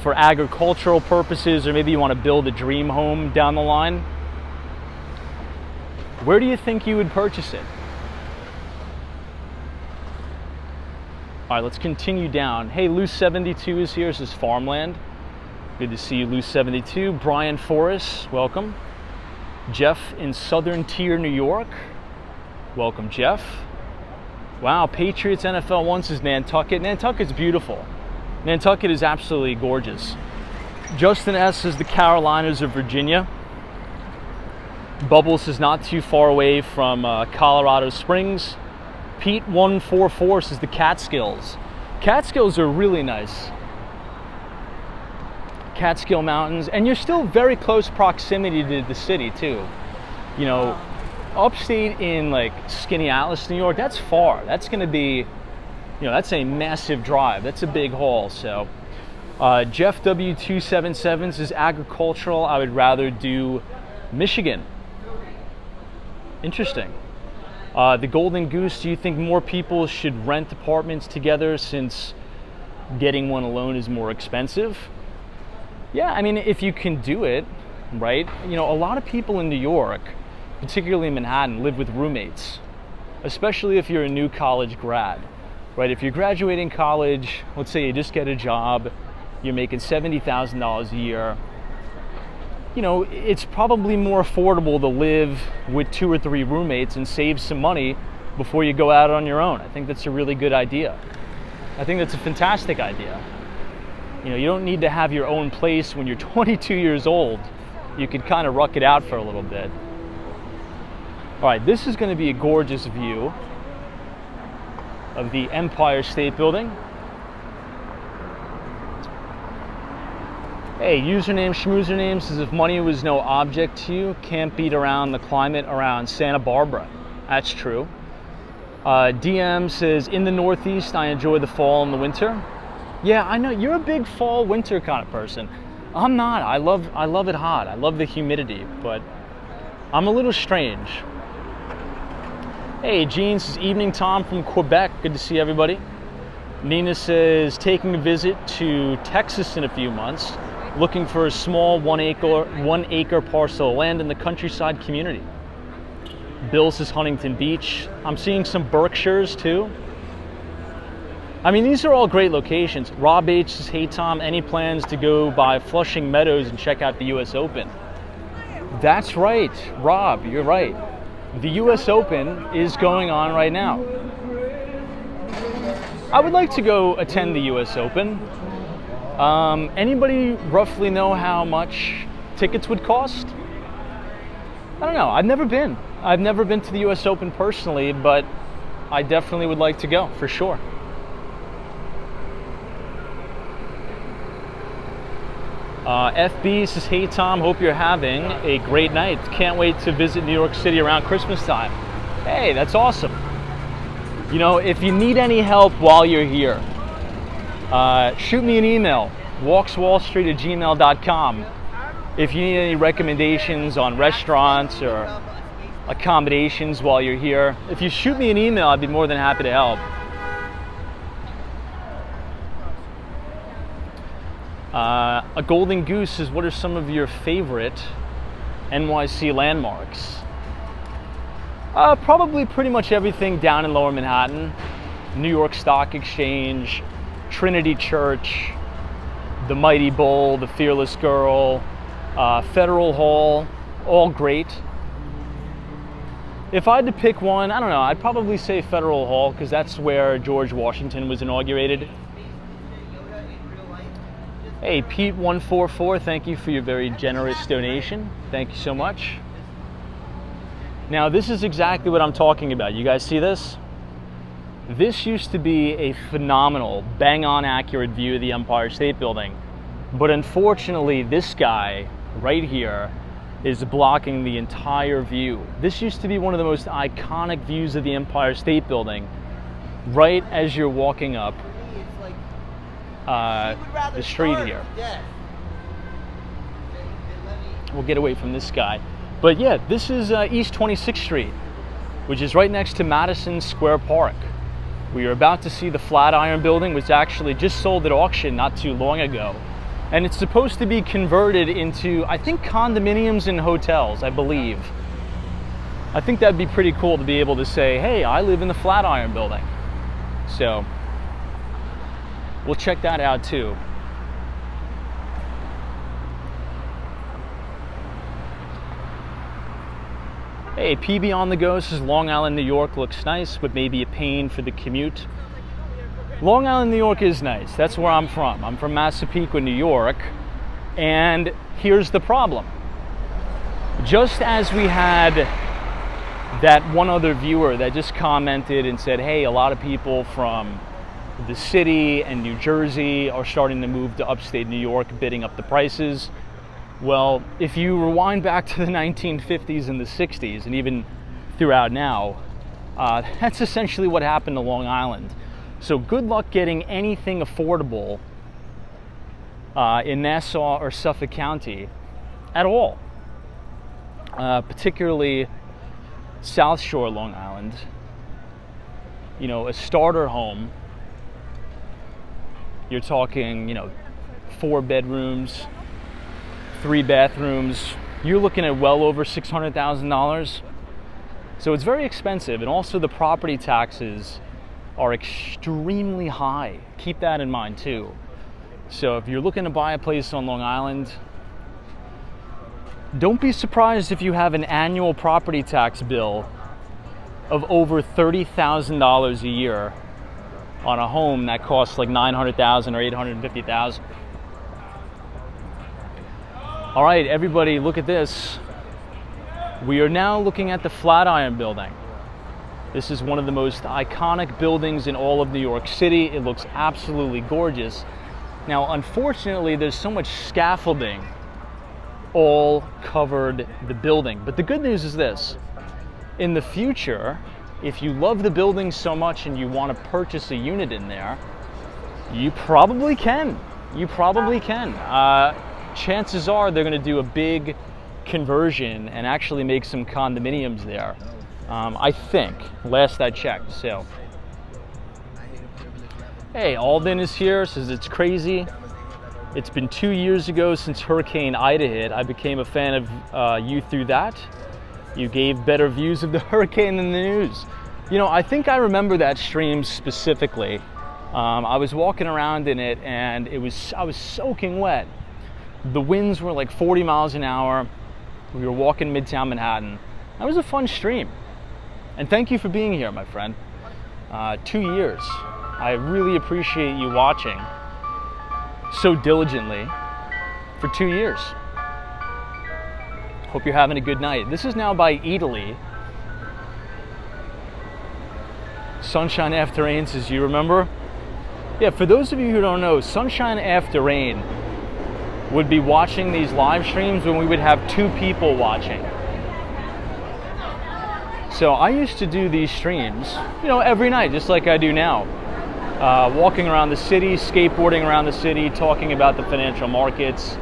for agricultural purposes, or maybe you want to build a dream home down the line, where do you think you would purchase it? All right, let's continue down. Hey, Loose72 is here. This is farmland. Good to see you, Loose72. Brian Forrest, welcome. Jeff in Southern Tier, New York. Welcome, Jeff. Wow, Patriots NFL 1 says Nantucket. Nantucket's beautiful. Nantucket is absolutely gorgeous. Justin S says the Carolinas of Virginia. Bubbles is not too far away from Colorado Springs. Pete 144 says the Catskills. Catskills are really nice. Catskill Mountains, and you're still very close proximity to the city too. Upstate in like Skaneateles, New York, that's far. That's going to be, that's a massive drive. That's a big haul. So Jeff W277 says agricultural. I would rather do Michigan. Interesting. The Golden Goose, do you think more people should rent apartments together since getting one alone is more expensive? Yeah, I mean, if you can do it, right? You know, a lot of people in New York, particularly in Manhattan, live with roommates, especially if you're a new college grad, right? If you're graduating college, let's say you just get a job, you're making $70,000 a year, you know, it's probably more affordable to live with 2 or 3 roommates and save some money before you go out on your own. I think that's a really good idea. I think that's a fantastic idea. You know, you don't need to have your own place when you're 22 years old. You could kind of ruck it out for a little bit. All right, this is going to be a gorgeous view of the Empire State Building. Hey, username schmoozername says if money was no object to you, can't beat around the climate around Santa Barbara. That's true. DM says, in the Northeast, I enjoy the fall and the winter. Yeah, I know, you're a big fall, winter kind of person. I'm not. I love it hot. I love the humidity, but I'm a little strange. Hey, Gene says, evening Tom from Quebec. Good to see everybody. Nina says, taking a visit to Texas in a few months, looking for a small 1 acre parcel of land in the countryside community. Bill says Huntington Beach. I'm seeing some Berkshires too. I mean, these are all great locations. Rob H says, hey Tom, any plans to go by Flushing Meadows and check out the US Open? That's right, Rob, you're right. The US Open is going on right now. I would like to go attend the US Open. Anybody roughly know how much tickets would cost? I don't know. I've never been. I've never been to the US Open personally, but I definitely would like to go, for sure. FB says, hey Tom, hope you're having a great night. Can't wait to visit New York City around Christmas time. Hey, that's awesome. You know, if you need any help while you're here, shoot me an email, walkswallstreet@gmail.com. If you need any recommendations on restaurants or accommodations while you're here, if you shoot me an email, I'd be more than happy to help. A Golden Goose says, what are some of your favorite NYC landmarks? Probably pretty much everything down in Lower Manhattan. New York Stock Exchange, Trinity Church, the Mighty Bull, the Fearless Girl, Federal Hall, all great. If I had to pick one, I don't know, I'd probably say Federal Hall because that's where George Washington was inaugurated. Hey, Pete144, thank you for your very generous donation. Thank you so much. Now, this is exactly what I'm talking about. You guys see this? This used to be a phenomenal, bang-on accurate view of the Empire State Building. But unfortunately, this guy right here is blocking the entire view. This used to be one of the most iconic views of the Empire State Building, right as you're walking up the street here. We'll get away from this guy. But yeah, this is East 26th Street, which is right next to Madison Square Park. We are about to see the Flatiron Building, which actually just sold at auction not too long ago. And it's supposed to be converted into, I think, condominiums and hotels, I believe. I think that'd be pretty cool to be able to say, hey, I live in the Flatiron Building. So we'll check that out too. Hey, PB on the go says Long Island, New York looks nice, but maybe a pain for the commute. Long Island, New York is nice. That's where I'm from. I'm from Massapequa, New York. And here's the problem. Just as we had that one other viewer that just commented and said, hey, a lot of people from the city and New Jersey are starting to move to upstate New York, bidding up the prices. Well, if you rewind back to the 1950s and the 60s, and even throughout now, that's essentially what happened to Long Island. So good luck getting anything affordable in Nassau or Suffolk County at all. Particularly South Shore, Long Island, you know, a starter home, you're talking, you know, 4 bedrooms, 3 bathrooms, you're looking at well over $600,000. So it's very expensive, and also the property taxes are extremely high. Keep that in mind too. So if you're looking to buy a place on Long Island, don't be surprised if you have an annual property tax bill of over $30,000 a year on a home that costs like $900,000 or $850,000. All right, everybody, look at this. We are now looking at the Flatiron Building. This is one of the most iconic buildings in all of New York City. It looks absolutely gorgeous. Now, unfortunately, there's so much scaffolding all covered the building. But the good news is this. In the future, if you love the building so much and you want to purchase a unit in there, you probably can. You probably can. Chances are they're going to do a big conversion and actually make some condominiums there. I think, last I checked. So, hey, Alden is here, says it's crazy. It's been 2 years ago since Hurricane Ida hit. I became a fan of you through that. You gave better views of the hurricane than the news. You know, I think I remember that stream specifically. I was walking around in it and I was soaking wet. The winds were like 40 miles an hour. We were walking Midtown Manhattan. That was a fun stream. And thank you for being here, my friend. 2 years. I really appreciate you watching so diligently for 2 years. Hope you're having a good night. This is now by Italy. Sunshine After Rain says, you remember? Yeah, for those of you who don't know, Sunshine After Rain would be watching these live streams when we would have 2 people watching. So I used to do these streams, you know, every night, just like I do now. Walking around the city, skateboarding around the city, talking about the financial markets.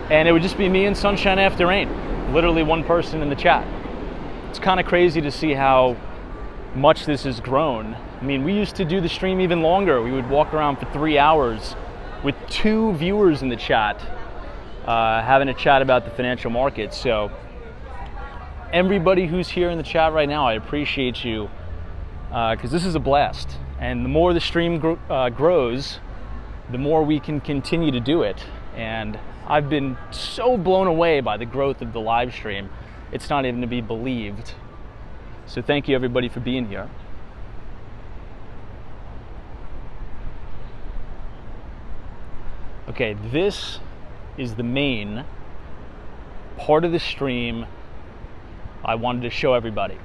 And it would just be me and Sunshine After Rain. Literally one person in the chat. It's kind of crazy to see how much this has grown. I mean, we used to do the stream even longer. We would walk around for 3 hours with 2 viewers in the chat, having a chat about the financial markets. So everybody who's here in the chat right now, I appreciate you, because this is a blast. And the more the stream grows, the more we can continue to do it. And I've been so blown away by the growth of the live stream. It's not even to be believed. So thank you everybody for being here. Okay, this is the main part of the stream I wanted to show everybody.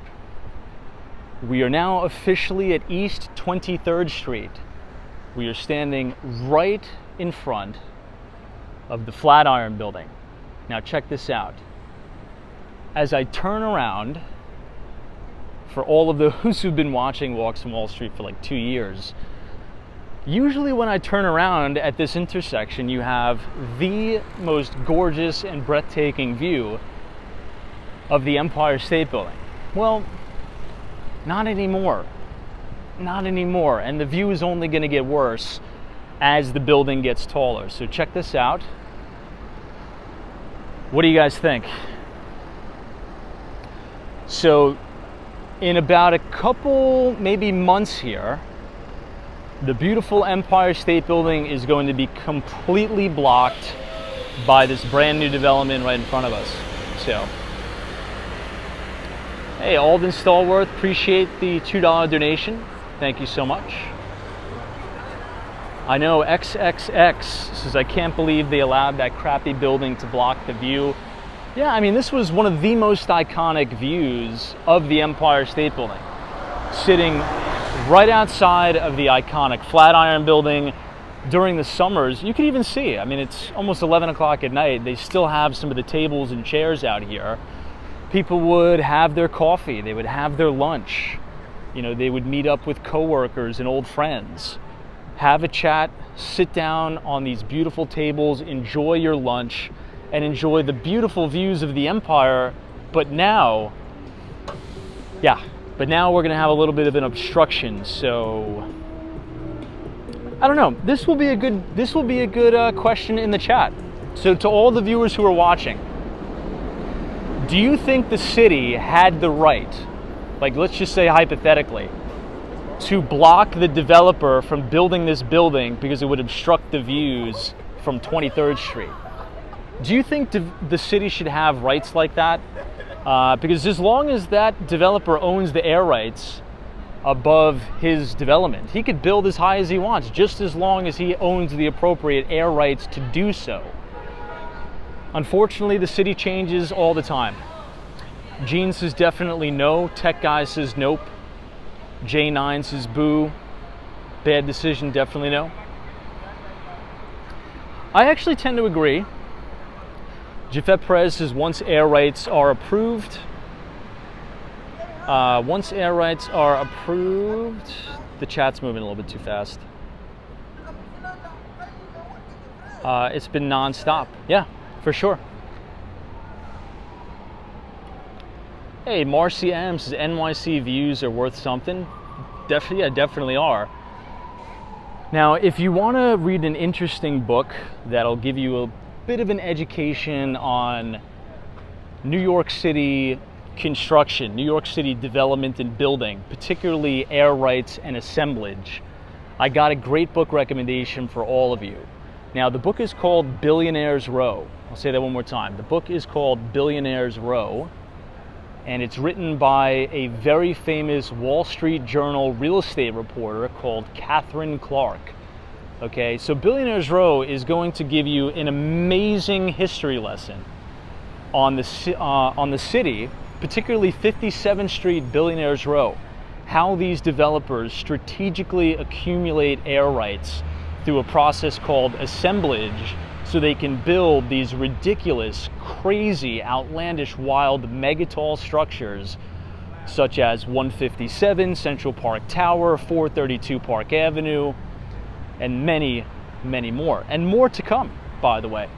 We are now officially at East 23rd Street. We are standing right in front of the Flatiron Building. Now check this out. As I turn around, for all of those who've been watching Walks on Wall Street for like 2 years, usually when I turn around at this intersection, you have the most gorgeous and breathtaking view of the Empire State Building. Well, not anymore. Not anymore. And the view is only going to get worse as the building gets taller. So check this out. What do you guys think? So in about a couple, maybe months here, the beautiful Empire State Building is going to be completely blocked by this brand new development right in front of us. So, hey, Alden Stallworth, appreciate the $2 donation. Thank you so much. I know XXX says, I can't believe they allowed that crappy building to block the view. Yeah, I mean, this was one of the most iconic views of the Empire State Building. Sitting right outside of the iconic Flatiron Building during the summers, you can even see, I mean, it's almost 11 o'clock at night. They still have some of the tables and chairs out here. People would have their coffee, they would have their lunch. You know, they would meet up with coworkers and old friends, have a chat, sit down on these beautiful tables, enjoy your lunch, and enjoy the beautiful views of the Empire. But now, Yeah, but now we're gonna have a little bit of an obstruction, so I don't know. This will be a good question in the chat. So to all the viewers who are watching, do you think the city had the right, like let's just say hypothetically, to block the developer from building this building because it would obstruct the views from 23rd Street? Do you think the city should have rights like that? Because as long as that developer owns the air rights above his development, he could build as high as he wants, just as long as he owns the appropriate air rights to do so. Unfortunately, the city changes all the time. Gene says definitely no. Tech Guy says nope. J9 says boo. Bad decision, definitely no. I actually tend to agree. Jafet Perez says once air rights are approved, the chat's moving a little bit too fast. It's been non-stop. Yeah, for sure. Hey, Marcy M says NYC views are worth something. Definitely are. Now, if you want to read an interesting book that'll give you a bit of an education on New York City construction, New York City development and building, particularly air rights and assemblage, I got a great book recommendation for all of you. Now, the book is called Billionaires Row. I'll say that one more time. The book is called Billionaires Row, and it's written by a very famous Wall Street Journal real estate reporter called Catherine Clark. Okay, so Billionaires Row is going to give you an amazing history lesson on the city, particularly 57th Street Billionaires Row, how these developers strategically accumulate air rights through a process called assemblage so they can build these ridiculous, crazy, outlandish, wild, megatall structures such as 157 Central Park Tower, 432 Park Avenue, and many, many more. And more to come, by the way.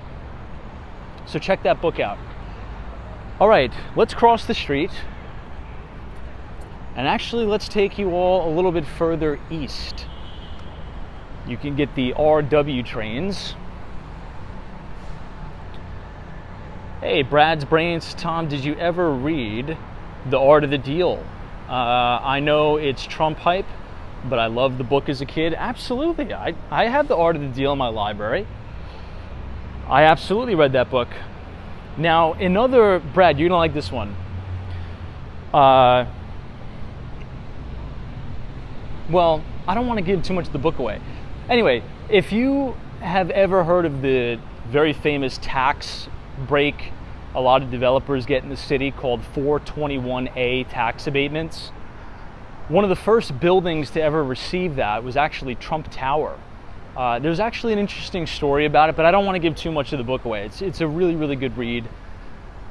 So check that book out. All right, let's cross the street. And actually, let's take you all a little bit further east. You can get the RW trains. Hey, Brad's Brains. Tom, did you ever read The Art of the Deal? I know it's Trump hype, but I loved the book as a kid. Absolutely. I have The Art of the Deal in my library. I absolutely read that book. Now, Brad, you're gonna like this one. Well, I don't want to give too much of the book away. Anyway, if you have ever heard of the very famous tax break a lot of developers get in the city called 421A tax abatements, one of the first buildings to ever receive that was actually Trump Tower. There's actually an interesting story about it, but I don't want to give too much of the book away. It's a really, really good read,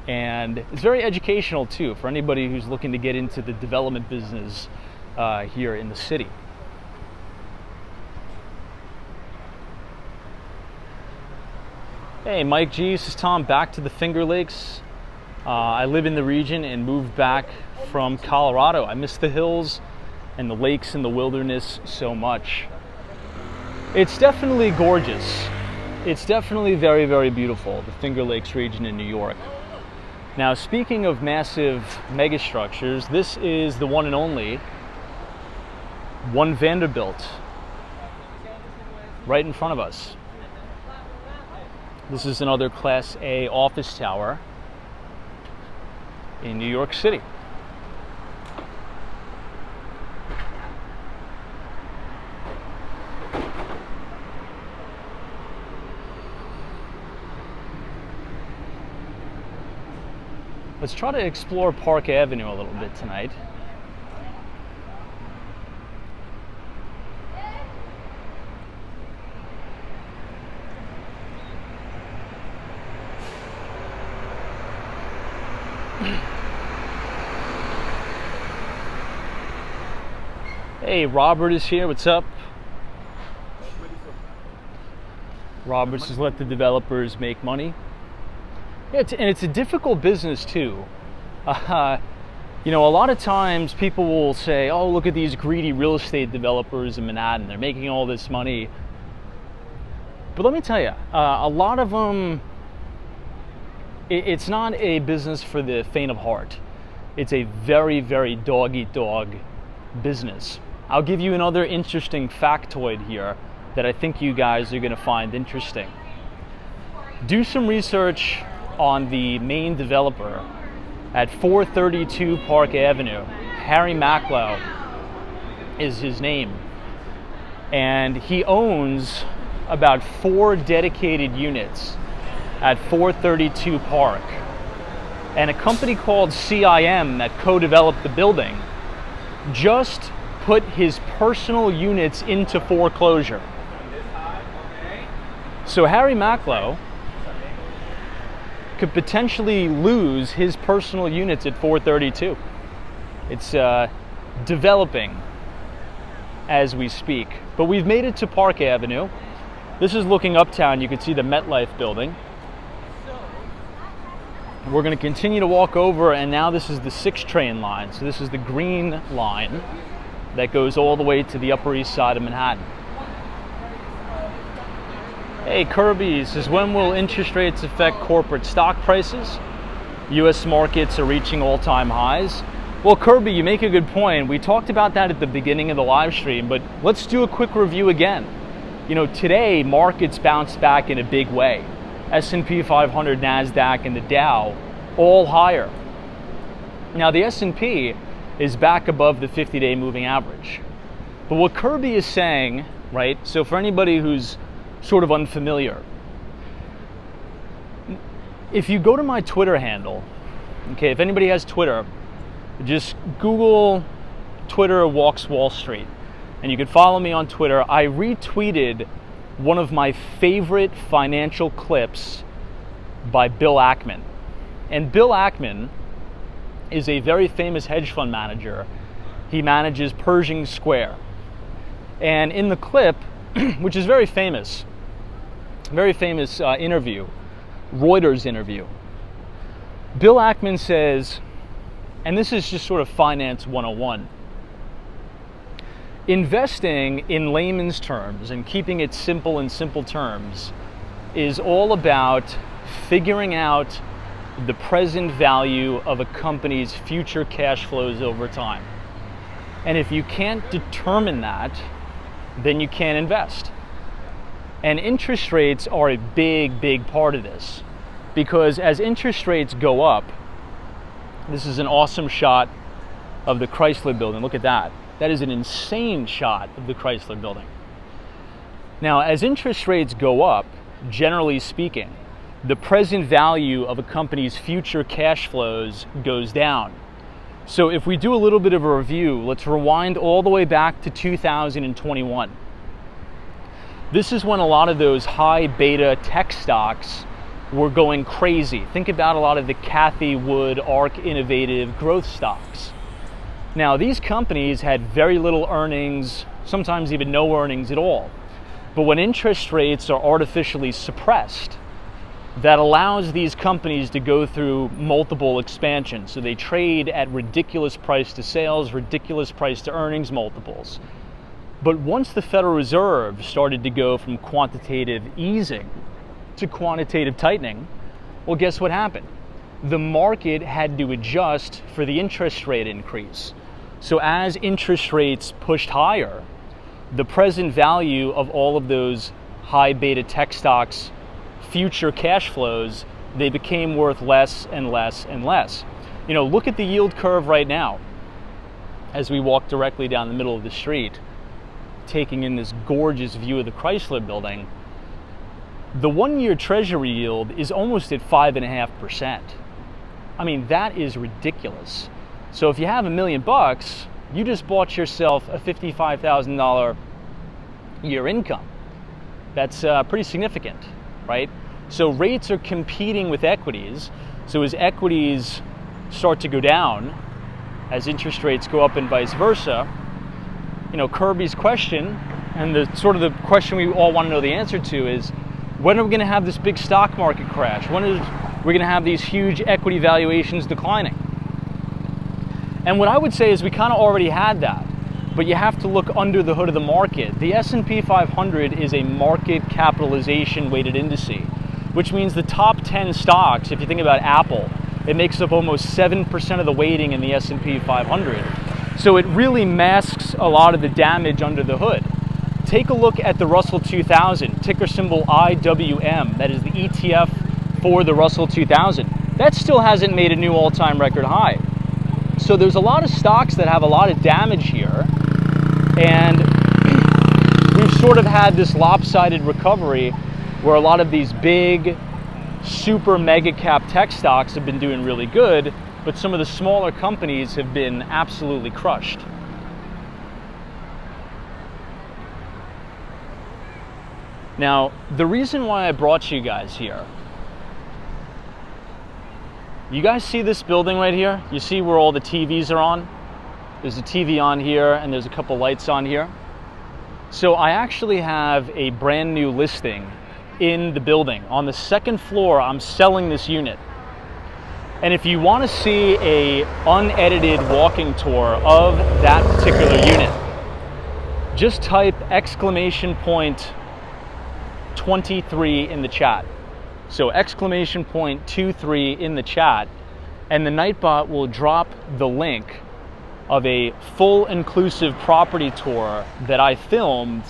and it's very educational too for anybody who's looking to get into the development business here in the city. Hey, Mike G, this is Tom, back to the Finger Lakes. I live in the region and moved back from Colorado. I miss the hills and the lakes and the wilderness so much. It's definitely gorgeous. It's definitely very, very beautiful, the Finger Lakes region in New York. Now, speaking of massive megastructures, this is the one and only One Vanderbilt, right in front of us. This is another Class A office tower in New York City. Let's try to explore Park Avenue a little bit tonight. Hey, Robert is here. What's up? Robert says let the developers make money. Yeah, and it's a difficult business too. You know, a lot of times people will say, oh, look at these greedy real estate developers in Manhattan. They're making all this money. But let me tell you, a lot of them, it's not a business for the faint of heart. It's a very, very dog-eat-dog business. I'll give you another interesting factoid here that I think you guys are going to find interesting. Do some research on the main developer at 432 Park Avenue. Harry Macklow is his name. And he owns about 4 dedicated units at 432 Park. And a company called CIM that co-developed the building just put his personal units into foreclosure. So Harry Macklow could potentially lose his personal units at 432. It's developing as we speak. But we've made it to Park Avenue. This is looking uptown. You can see the MetLife building. We're going to continue to walk over, and now this is the 6 train line. So this is the green line that goes all the way to the Upper East Side of Manhattan. Hey, Kirby says, when will interest rates affect corporate stock prices? U.S. markets are reaching all-time highs. Well, Kirby, you make a good point. We talked about that at the beginning of the live stream, but let's do a quick review again. You know, today, markets bounced back in a big way. S&P 500, NASDAQ, and the Dow, all higher. Now, the S&P is back above the 50-day moving average. But what Kirby is saying, right, so for anybody who's sort of unfamiliar, if you go to my Twitter handle, okay, if anybody has Twitter, just Google Twitter Walks Wall Street, and you can follow me on Twitter. I retweeted one of my favorite financial clips by Bill Ackman. And Bill Ackman is a very famous hedge fund manager. He manages Pershing Square. And in the clip, which is very famous interview, Reuters interview, Bill Ackman says, and this is just sort of finance 101, investing in layman's terms and keeping it simple in simple terms is all about figuring out the present value of a company's future cash flows over time. And if you can't determine that, then you can't invest. And interest rates are a big, big part of this, because as interest rates go up, this is an awesome shot of the Chrysler building. Look at that. That is an insane shot of the Chrysler building. Now, as interest rates go up, generally speaking, the present value of a company's future cash flows goes down. So if we do a little bit of a review, let's rewind all the way back to 2021. This is when a lot of those high beta tech stocks were going crazy. Think about a lot of the Cathie Wood, ARC Innovative growth stocks. Now, these companies had very little earnings, sometimes even no earnings at all. But when interest rates are artificially suppressed, that allows these companies to go through multiple expansions. So they trade at ridiculous price to sales, ridiculous price to earnings multiples. But once the Federal Reserve started to go from quantitative easing to quantitative tightening, well, guess what happened? The market had to adjust for the interest rate increase. So as interest rates pushed higher, the present value of all of those high beta tech stocks' future cash flows, they became worth less and less and less. You know, look at the yield curve right now as we walk directly down the middle of the street, taking in this gorgeous view of the Chrysler building. The 1-year Treasury yield is almost at 5.5%. I mean, that is ridiculous. So if you have $1 million, you just bought yourself a $55,000 year income. That's pretty significant, right? So rates are competing with equities. So as equities start to go down, as interest rates go up and vice versa, you know, Kirby's question, and the sort of the question we all want to know the answer to is, when are we going to have this big stock market crash? When are we going to have these huge equity valuations declining? And what I would say is we kind of already had that, but you have to look under the hood of the market. The S&P 500 is a market capitalization weighted index, which means the top 10 stocks, if you think about Apple, it makes up almost 7% of the weighting in the S&P 500. So it really masks a lot of the damage under the hood. Take a look at the Russell 2000, ticker symbol IWM. That is the ETF for the Russell 2000. That still hasn't made a new all-time record high. So there's a lot of stocks that have a lot of damage here, and we've sort of had this lopsided recovery where a lot of these big, super mega cap tech stocks have been doing really good, but some of the smaller companies have been absolutely crushed. Now, the reason why I brought you guys here, you guys see this building right here? You see where all the TVs are on? There's a TV on here and there's a couple lights on here. So I actually have a brand new listing in the building. On the second floor, I'm selling this unit. And if you want to see a unedited walking tour of that particular unit, just type !23 in the chat. So !23 in the chat, and the Nightbot will drop the link of a full inclusive property tour that I filmed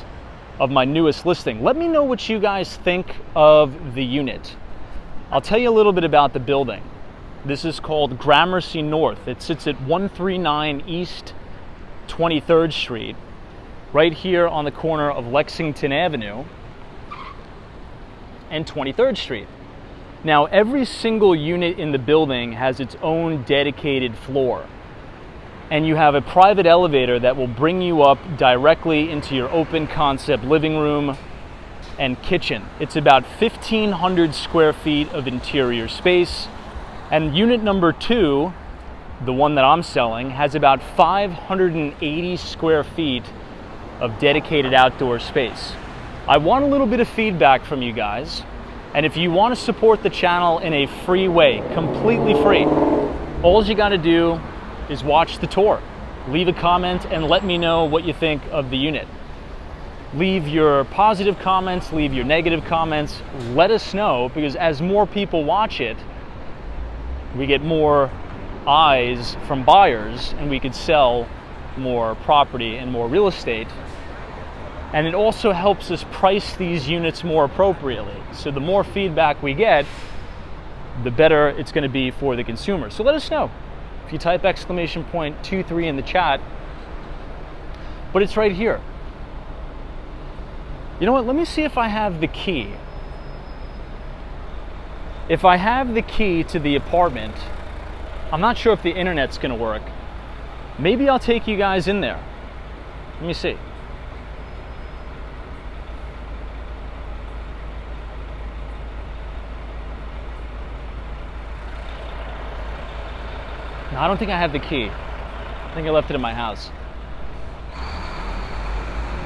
of my newest listing. Let me know what you guys think of the unit. I'll tell you a little bit about the building. This is called Gramercy North. It sits at 139 East 23rd Street, right here on the corner of Lexington Avenue and 23rd Street. Now, every single unit in the building has its own dedicated floor, and you have a private elevator that will bring you up directly into your open concept living room and kitchen. It's about 1,500 square feet of interior space, and unit number 2, the one that I'm selling, has about 580 square feet of dedicated outdoor space. I want a little bit of feedback from you guys, and if you want to support the channel in a free way, completely free, all you got to do is watch the tour, leave a comment, and let me know what you think of the unit. Leave your positive comments, leave your negative comments, let us know, because as more people watch it, we get more eyes from buyers and we could sell more property and more real estate. And it also helps us price these units more appropriately. So the more feedback we get, the better it's going to be for the consumer. So let us know. If you type !23 in the chat, but it's right here. You know what? Let me see if I have the key. If I have the key to the apartment, I'm not sure if the internet's going to work. Maybe I'll take you guys in there. Let me see. No, I don't think I have the key. I think I left it in my house.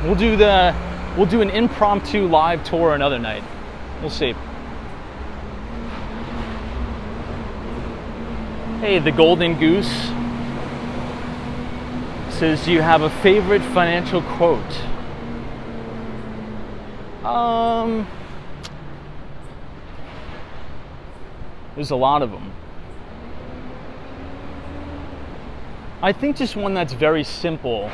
We'll do an impromptu live tour another night. We'll see. Hey, the Golden Goose says, do you have a favorite financial quote? There's a lot of them. I think just one that's very simple,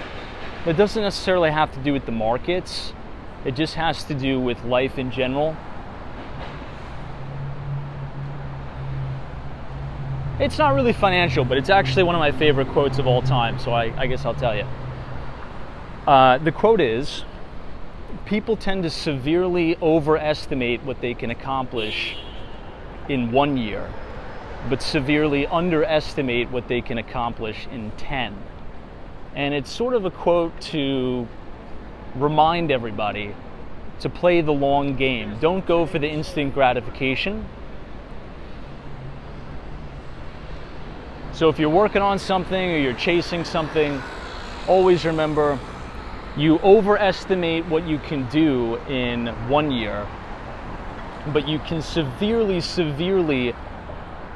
that doesn't necessarily have to do with the markets. It just has to do with life in general. It's not really financial, but it's actually one of my favorite quotes of all time, so I guess I'll tell you. The quote is, people tend to severely overestimate what they can accomplish in 1 year, but severely underestimate what they can accomplish in 10. And it's sort of a quote to remind everybody to play the long game. Don't go for the instant gratification. So if you're working on something or you're chasing something, always remember, you overestimate what you can do in 1 year, but you can severely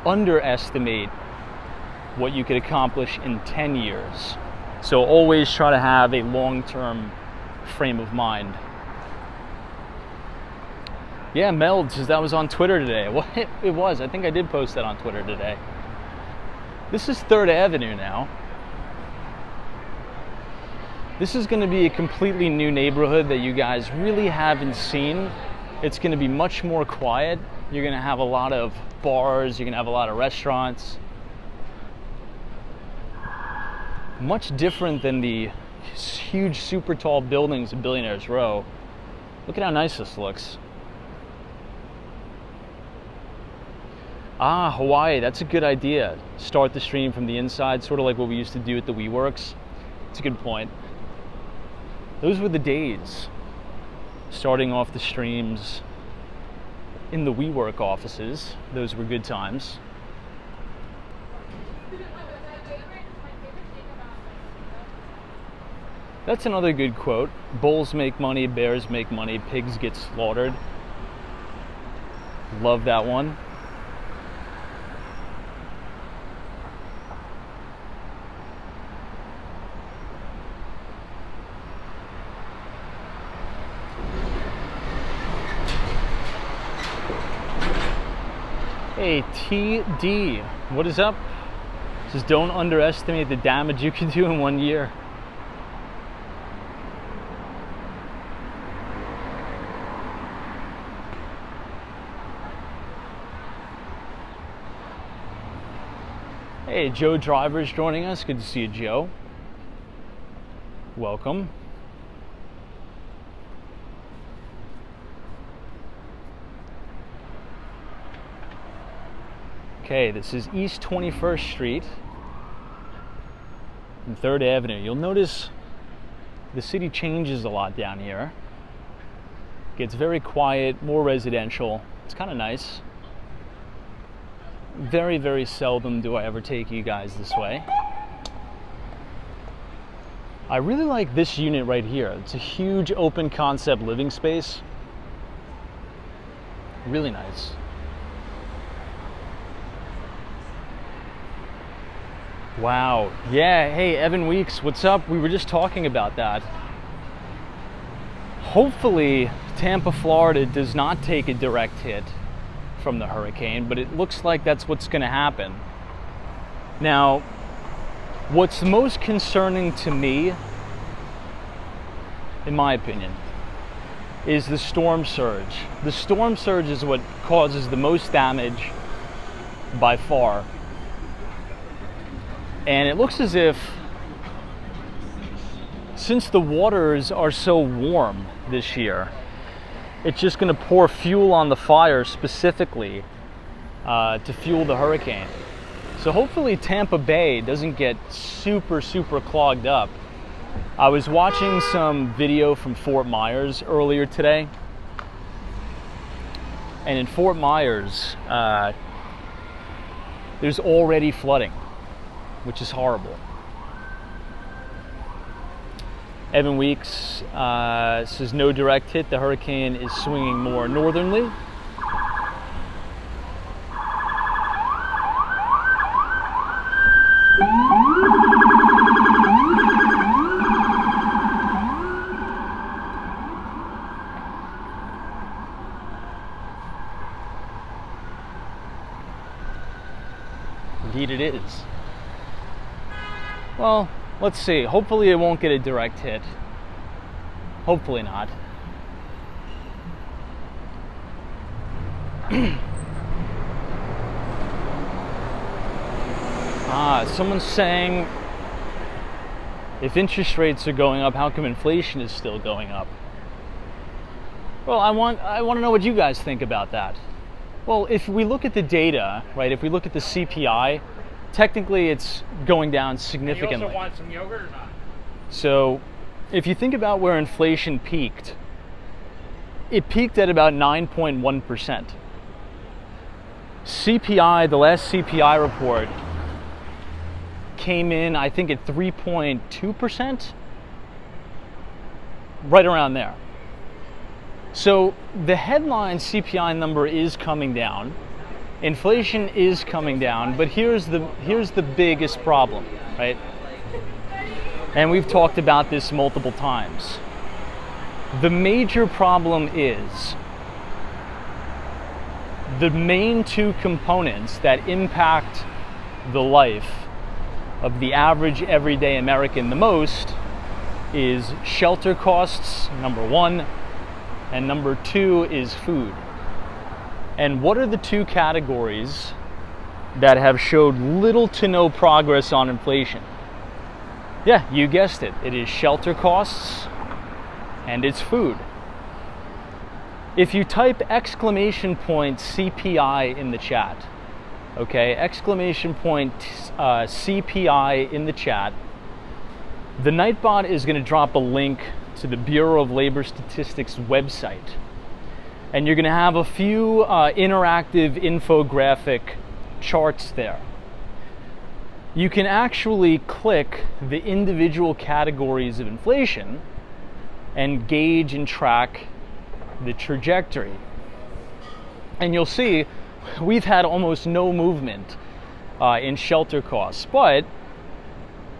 underestimate what you could accomplish in 10 years. So always try to have a long-term frame of mind. Yeah, Meld says that was on Twitter today. Well, it was. I think I did post that on Twitter today. This is 3rd Avenue now. This is going to be a completely new neighborhood that you guys really haven't seen. It's going to be much more quiet. You're going to have a lot of bars. You're going to have a lot of restaurants. Much different than the huge, super tall buildings in Billionaires Row. Look at how nice this looks. Ah, Hawaii, that's a good idea. Start the stream from the inside, sort of like what we used to do at the WeWorks. It's a good point. Those were the days. Starting off the streams in the WeWork offices. Those were good times. That's another good quote. Bulls make money, bears make money, pigs get slaughtered. Love that one. Hey, TD, what is up? Just don't underestimate the damage you can do in 1 year. Hey, Joe Driver's joining us. Good to see you, Joe. Welcome. Okay, this is East 21st Street and 3rd Avenue. You'll notice the city changes a lot down here. Gets very quiet, more residential. It's kind of nice. Very, very seldom do I ever take you guys this way. I really like this unit right here. It's a huge open concept living space. Really nice. Wow. Yeah, hey, Evan Weeks, what's up? We were just talking about that. Hopefully, Tampa, Florida does not take a direct hit from the hurricane, but it looks like that's what's going to happen. Now, what's most concerning to me, in my opinion, is the storm surge. The storm surge is what causes the most damage by far. And it looks as if, since the waters are so warm this year, it's just going to pour fuel on the fire specifically to fuel the hurricane. So hopefully Tampa Bay doesn't get super, super clogged up. I was watching some video from Fort Myers earlier today. And in Fort Myers, there's already flooding, which is horrible. Evan Weeks says no direct hit. The hurricane is swinging more northerly. Indeed it is. Well, let's see. Hopefully it won't get a direct hit. Hopefully not. Someone's saying, if interest rates are going up, how come inflation is still going up? Well, I want to know what you guys think about that. Well, if we look at the data, right, if we look at the CPI, technically it's going down significantly. And you also want some yogurt or not? So if you think about where inflation peaked, it peaked at about 9.1%. CPI, the last CPI report, came in, I think, at 3.2%, right around there. So the headline CPI number is coming down, Inflation is coming down, but here's the biggest problem, right? And we've talked about this multiple times. The major problem is the main two components that impact the life of the average everyday American the most is shelter costs, number one, and number two is food. And what are the two categories that have showed little to no progress on inflation? Yeah, you guessed it. It is shelter costs and it's food. If you type exclamation point CPI in the chat, okay, exclamation point CPI in the chat, the Nightbot is going to drop a link to the Bureau of Labor Statistics website. And you're going to have a few interactive infographic charts there. You can actually click the individual categories of inflation and gauge and track the trajectory. And you'll see we've had almost no movement in shelter costs, but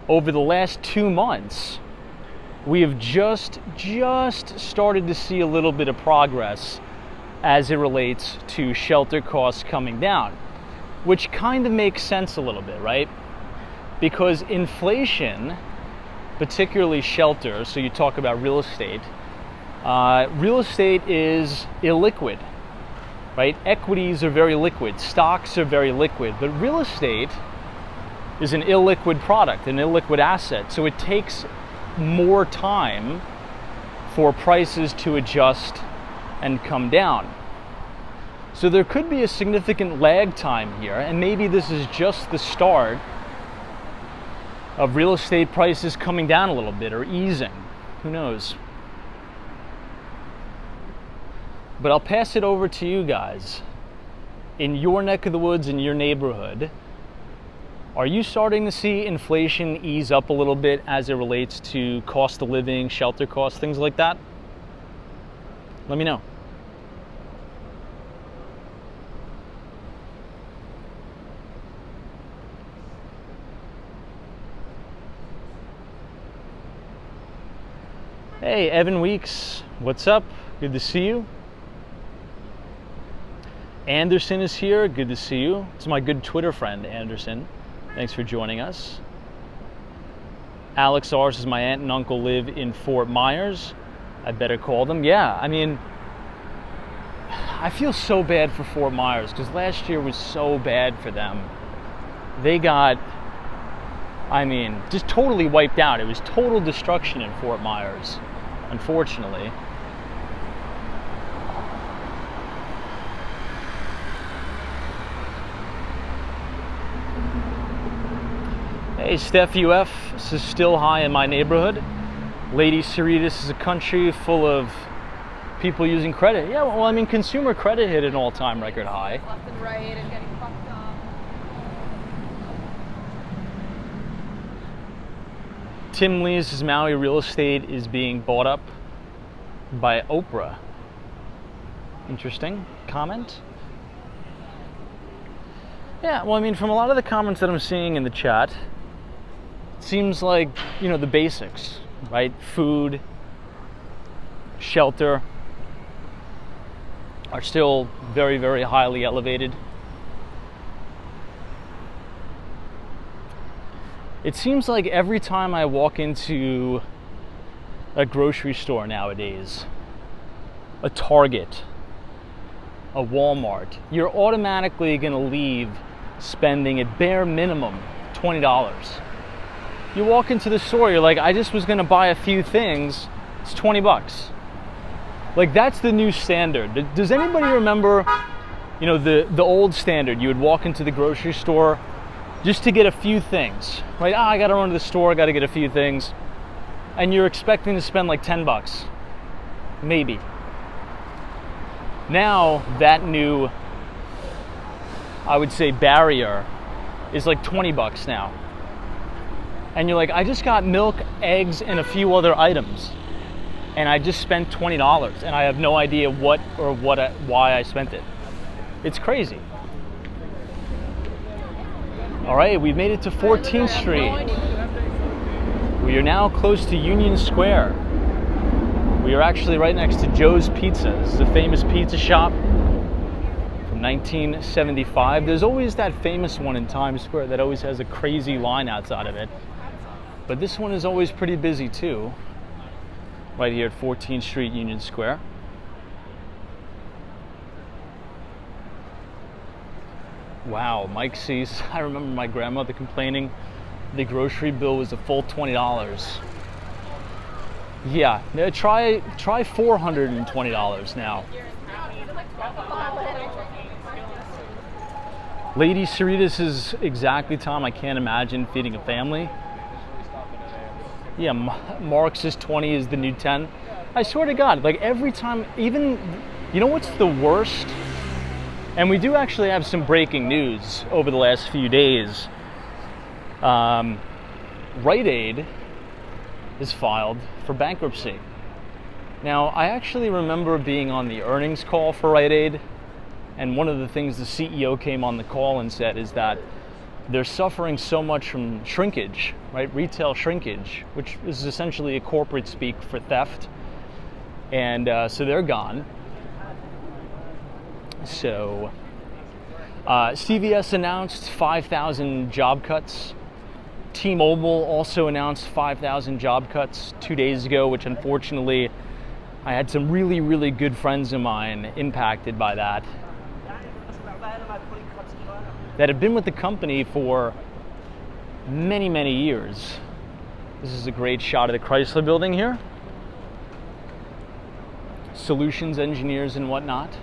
over the last 2 months, we have just started to see a little bit of progress as it relates to shelter costs coming down, which kind of makes sense a little bit, right? Because inflation, particularly shelter, so you talk about real estate is illiquid, right? Equities are very liquid, stocks are very liquid, but real estate is an illiquid product, an illiquid asset, so it takes more time for prices to adjust and come down. So there could be a significant lag time here, and maybe this is just the start of real estate prices coming down a little bit or easing. Who knows? But I'll pass it over to you guys. In your neck of the woods, in your neighborhood, are you starting to see inflation ease up a little bit as it relates to cost of living, shelter costs, things like that? Let me know. Hey, Evan Weeks, what's up? Good to see you. Anderson is here, good to see you. It's my good Twitter friend, Anderson. Thanks for joining us. Alex R says, my aunt and uncle live in Fort Myers. I better call them. Yeah, I mean, I feel so bad for Fort Myers because last year was so bad for them. They got, just totally wiped out. It was total destruction in Fort Myers, unfortunately. Hey, Steph UF, this is still high in my neighborhood. Lady Cerritos is a country full of people using credit. Yeah, well, consumer credit hit an all-time record high. Left and right and getting fucked up. Tim Lee says Maui real estate is being bought up by Oprah. Interesting comment. Yeah, well, from a lot of the comments that I'm seeing in the chat, it seems like, the basics, right? Food, shelter are still very, very highly elevated. It seems like every time I walk into a grocery store nowadays, a Target, a Walmart, you're automatically going to leave spending at bare minimum $20. You walk into the store, you're like, I just was going to buy a few things, it's $20. Like, that's the new standard. Does anybody remember, the old standard? You would walk into the grocery store just to get a few things, right? I got to run to the store, I got to get a few things. And you're expecting to spend like $10, maybe. Now, that new, I would say, barrier is like $20 now. And you're like, I just got milk, eggs, and a few other items. And I just spent $20, and I have no idea why I spent it. It's crazy. All right, we've made it to 14th Street. We are now close to Union Square. We are actually right next to Joe's Pizza. This is a famous pizza shop from 1975. There's always that famous one in Times Square that always has a crazy line outside of it. But this one is always pretty busy too, right here at 14th Street, Union Square. Wow, Mike sees. I remember my grandmother complaining the grocery bill was a full $20. Yeah, try $420 now. Lady Cerritos is exactly time. I can't imagine feeding a family. Yeah, Mark's is 20 is the new 10. I swear to God, like every time, even, you know what's the worst? And we do actually have some breaking news over the last few days. Rite Aid is filed for bankruptcy. Now, I actually remember being on the earnings call for Rite Aid, and one of the things the CEO came on the call and said is that they're suffering so much from shrinkage, right? Retail shrinkage, which is essentially a corporate speak for theft. And so they're gone. So CVS announced 5,000 job cuts. T-Mobile also announced 5,000 job cuts 2 days ago, which unfortunately I had some really, really good friends of mine impacted by that have been with the company for many, many years. This is a great shot of the Chrysler building here. Solutions engineers and whatnot.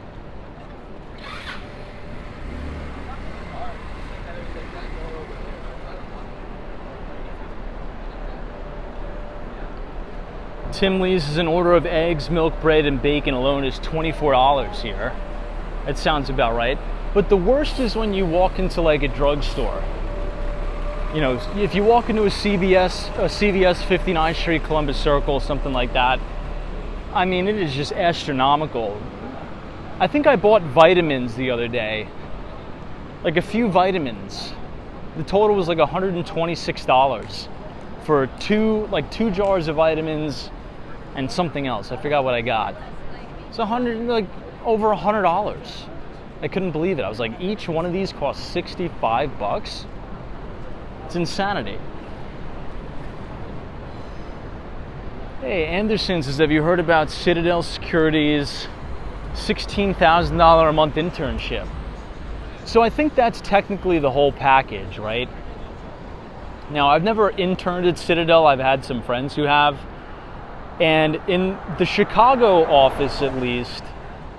Tim Lee's an order of eggs, milk, bread, and bacon alone is $24 here. That sounds about right. But the worst is when you walk into like a drugstore. You know, if you walk into a CVS 59th Street, Columbus Circle, something like that, I mean, it is just astronomical. I think I bought vitamins the other day, like a few vitamins. The total was like $126 for two jars of vitamins and something else. I forgot what I got. It's over $100. I couldn't believe it. I was like, each one of these costs $65. It's insanity. Hey, Anderson says, have you heard about Citadel Securities' $16,000 a month internship? So I think that's technically the whole package, right? Now, I've never interned at Citadel. I've had some friends who have. And in the Chicago office, at least,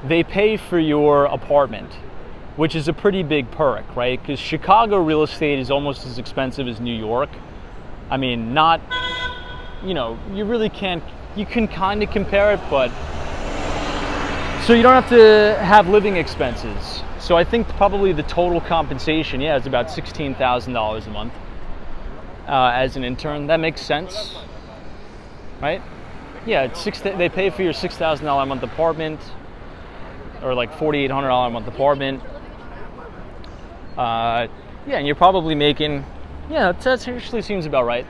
they pay for your apartment, which is a pretty big perk, right? Because Chicago real estate is almost as expensive as New York. I mean, not, you know, you really can't, you can kind of compare it, but, so you don't have to have living expenses. So I think probably the total compensation, yeah, is about $16,000 a month as an intern. That makes sense, right? Yeah, they pay for your $6,000 a month apartment, or like $4,800 a month apartment. Yeah, and you're probably making, yeah, that actually seems about right.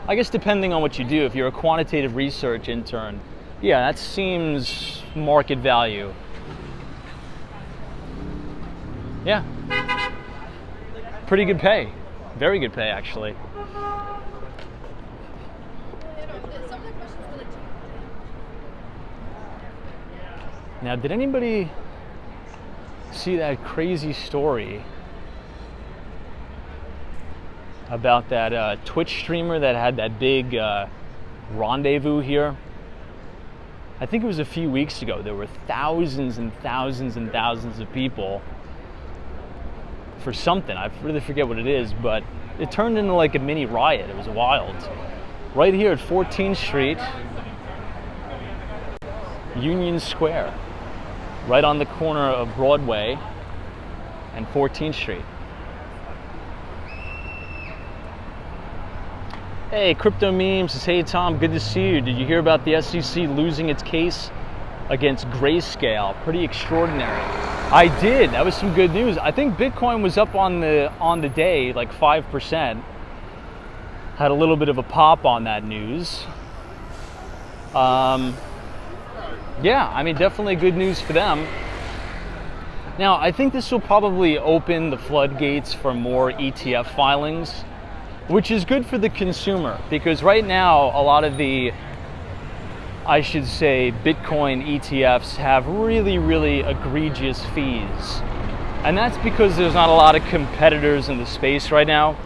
I guess depending on what you do, if you're a quantitative research intern, yeah, that seems market value. Yeah, pretty good pay, very good pay actually. Now, did anybody see that crazy story about that Twitch streamer that had that big rendezvous here? I think it was a few weeks ago. There were thousands and thousands and thousands of people for something. I really forget what it is, but it turned into like a mini riot. It was wild. Right here at 14th Street, Union Square, right on the corner of Broadway and 14th Street. Hey, Crypto Meme says, hey Tom, good to see you. Did you hear about the SEC losing its case against Grayscale? Pretty extraordinary. I did. That was some good news. I think Bitcoin was up on the day like 5%. Had a little bit of a pop on that news. Yeah, I mean, definitely good news for them. Now, I think this will probably open the floodgates for more ETF filings, which is good for the consumer, because right now a lot of the, I should say, Bitcoin ETFs have really, really egregious fees. And that's because there's not a lot of competitors in the space right now.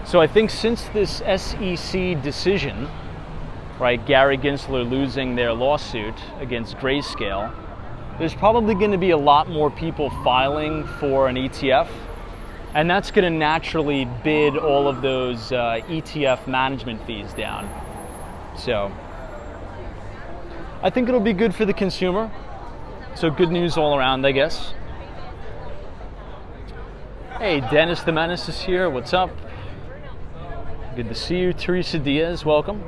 So I think since this SEC decision, right, Gary Gensler losing their lawsuit against Grayscale, there's probably going to be a lot more people filing for an ETF. And that's going to naturally bid all of those ETF management fees down. So I think it'll be good for the consumer. So good news all around, I guess. Hey, Dennis the Menace is here. What's up? Good to see you. Teresa Diaz, welcome.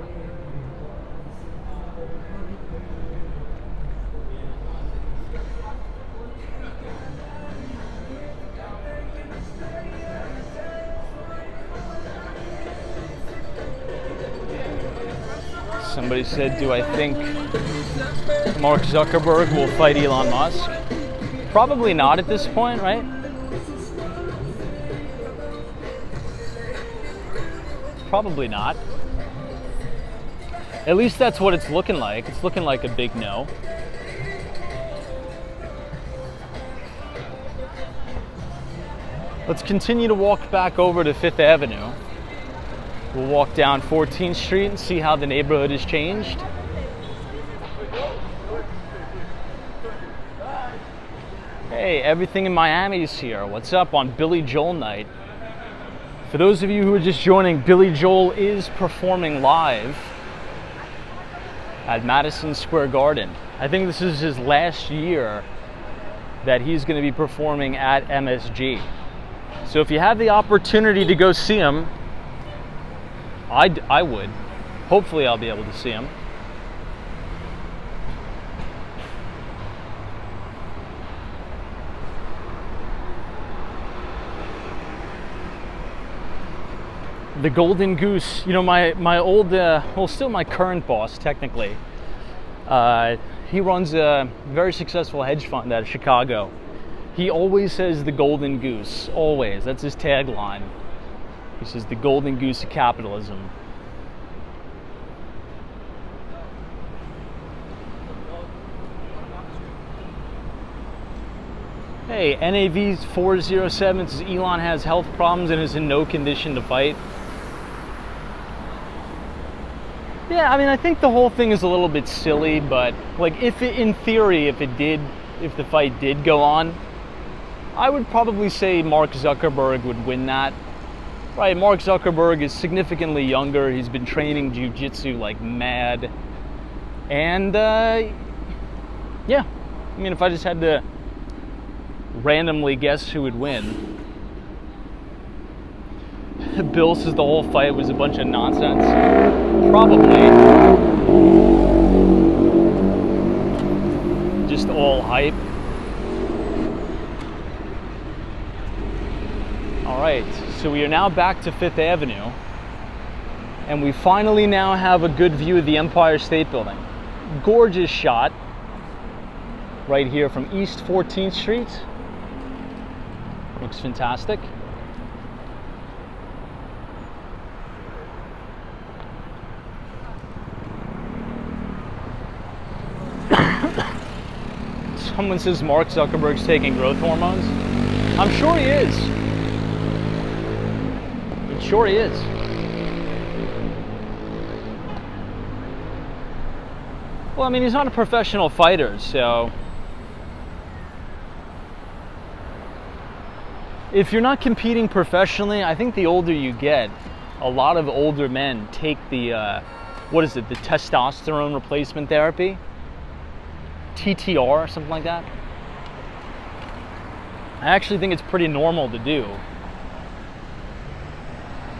Somebody said, do I think Mark Zuckerberg will fight Elon Musk? Probably not at this point, right? Probably not. At least that's what it's looking like. It's looking like a big no. Let's continue to walk back over to Fifth Avenue. We'll walk down 14th Street and see how the neighborhood has changed. Hey, everything in Miami is here. What's up on Billy Joel night? For those of you who are just joining, Billy Joel is performing live at Madison Square Garden. I think this is his last year that he's going to be performing at MSG. So if you have the opportunity to go see him, I would. Hopefully I'll be able to see him. The Golden Goose, you know, my old, well, still my current boss, technically. He runs a very successful hedge fund out of Chicago. He always says the Golden Goose, always. That's his tagline. He says the Golden Goose of capitalism. Hey, NAV 407 says Elon has health problems and is in no condition to fight. Yeah, I mean, I think the whole thing is a little bit silly, but like, if it, in theory, if the fight did go on, I would probably say Mark Zuckerberg would win that. Right, Mark Zuckerberg is significantly younger. He's been training jiu-jitsu like mad. And yeah, I mean, if I just had to randomly guess who would win. Bill says the whole fight was a bunch of nonsense. Probably. Just all hype. All right, so we are now back to Fifth Avenue, and we finally now have a good view of the Empire State Building. Gorgeous shot right here from East 14th Street. Looks fantastic. Someone says Mark Zuckerberg's taking growth hormones. I'm sure he is. I'm sure he is. Well, I mean, he's not a professional fighter, so if you're not competing professionally, I think the older you get, a lot of older men take the, what is it, the testosterone replacement therapy? TTR or something like that. I actually think it's pretty normal to do.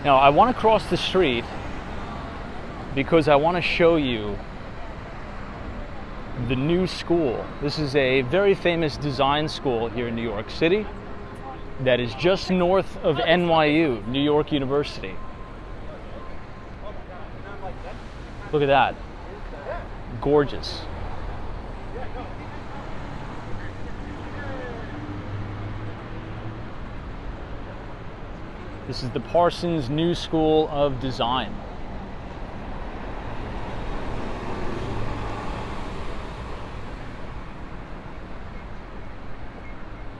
Now, I want to cross the street because I want to show you the New School. This is a very famous design school here in New York City that is just north of NYU, New York University. Look at that. Gorgeous. This is the Parsons New School of Design.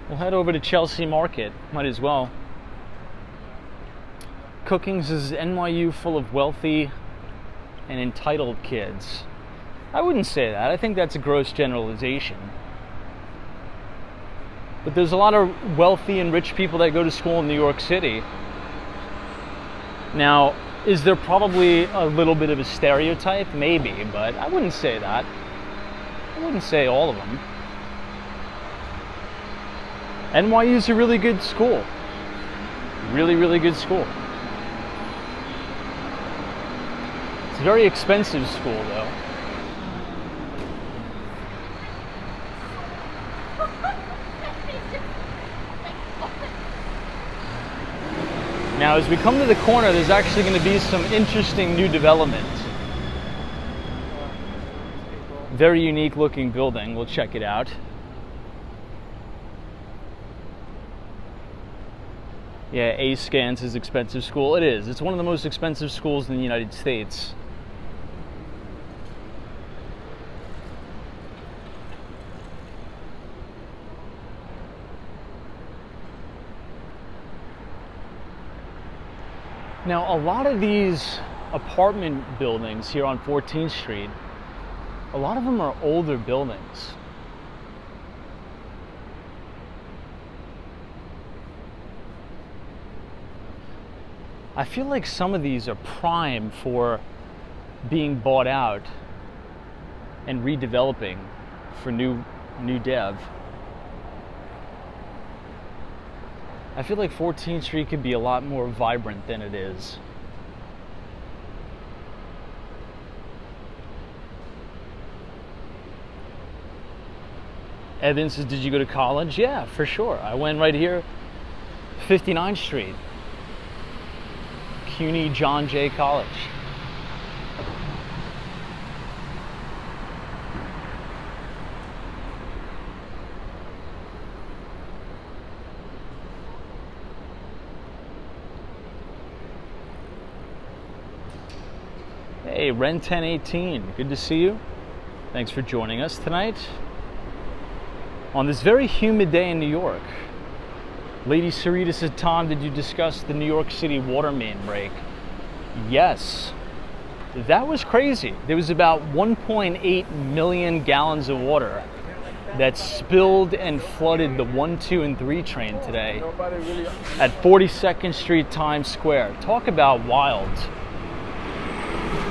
We'll head over to Chelsea Market, might as well. Cookings is NYU full of wealthy and entitled kids. I wouldn't say that. I think that's a gross generalization. But there's a lot of wealthy and rich people that go to school in New York City. Now, is there probably a little bit of a stereotype? Maybe, but I wouldn't say that. I wouldn't say all of them. NYU is a really good school. Really, really good school. It's a very expensive school, though. Now, as we come to the corner, there's actually going to be some interesting new development. Very unique looking building. We'll check it out. Yeah, A-Scans is expensive school. It is. It's one of the most expensive schools in the United States. Now, a lot of these apartment buildings here on 14th Street, a lot of them are older buildings. I feel like some of these are prime for being bought out and redeveloping for new dev. I feel like 14th Street could be a lot more vibrant than it is. Evan says, did you go to college? Yeah, for sure. I went right here, 59th Street. CUNY John Jay College. Hey, Ren 1018, good to see you. Thanks for joining us tonight on this very humid day in New York. Lady Sarita said, Tom, did you discuss the New York City water main break? Yes. That was crazy. There was about 1.8 million gallons of water that spilled and flooded the 1, 2, and 3 train today at 42nd Street, Times Square. Talk about wild.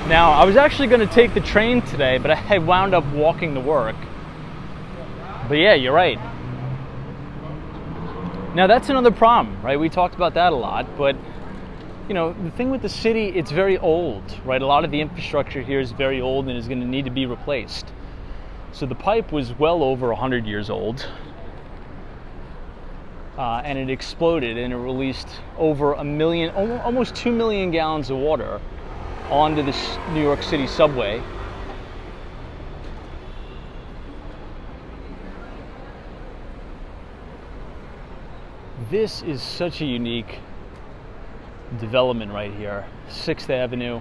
Now, I was actually going to take the train today, but I wound up walking to work. But yeah, you're right. Now, that's another problem, right? We talked about that a lot, but you know, the thing with the city, it's very old, right? A lot of the infrastructure here is very old and is going to need to be replaced. So the pipe was well over 100 years old, and it exploded and it released over a million, almost 2 million gallons of water onto the New York City subway. This is such a unique development right here. 6th Avenue,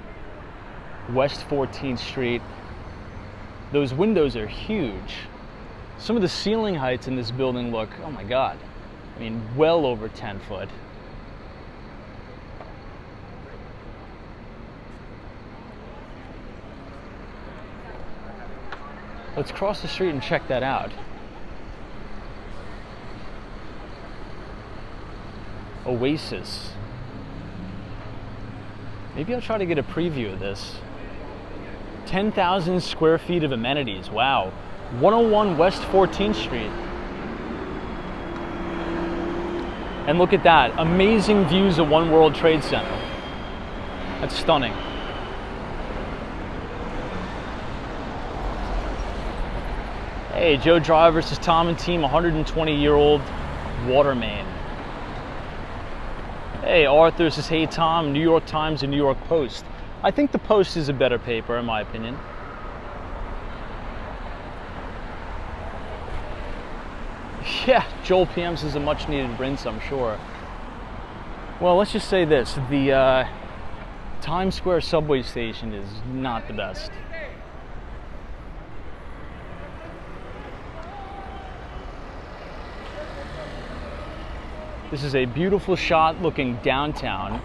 West 14th Street. Those windows are huge. Some of the ceiling heights in this building look, oh my God, I mean, well over 10 foot. Let's cross the street and check that out. Oasis. Maybe I'll try to get a preview of this. 10,000 square feet of amenities. Wow. 101 West 14th Street. And look at that. Amazing views of One World Trade Center. That's stunning. Hey, Joe Driver, this is Tom and Team, 120-year-old water main. Hey, Arthur says, hey Tom, New York Times and New York Post. I think the Post is a better paper, in my opinion. Yeah, Joel PM says a much needed rinse, I'm sure. Well, let's just say this, the Times Square subway station is not the best. This is a beautiful shot looking downtown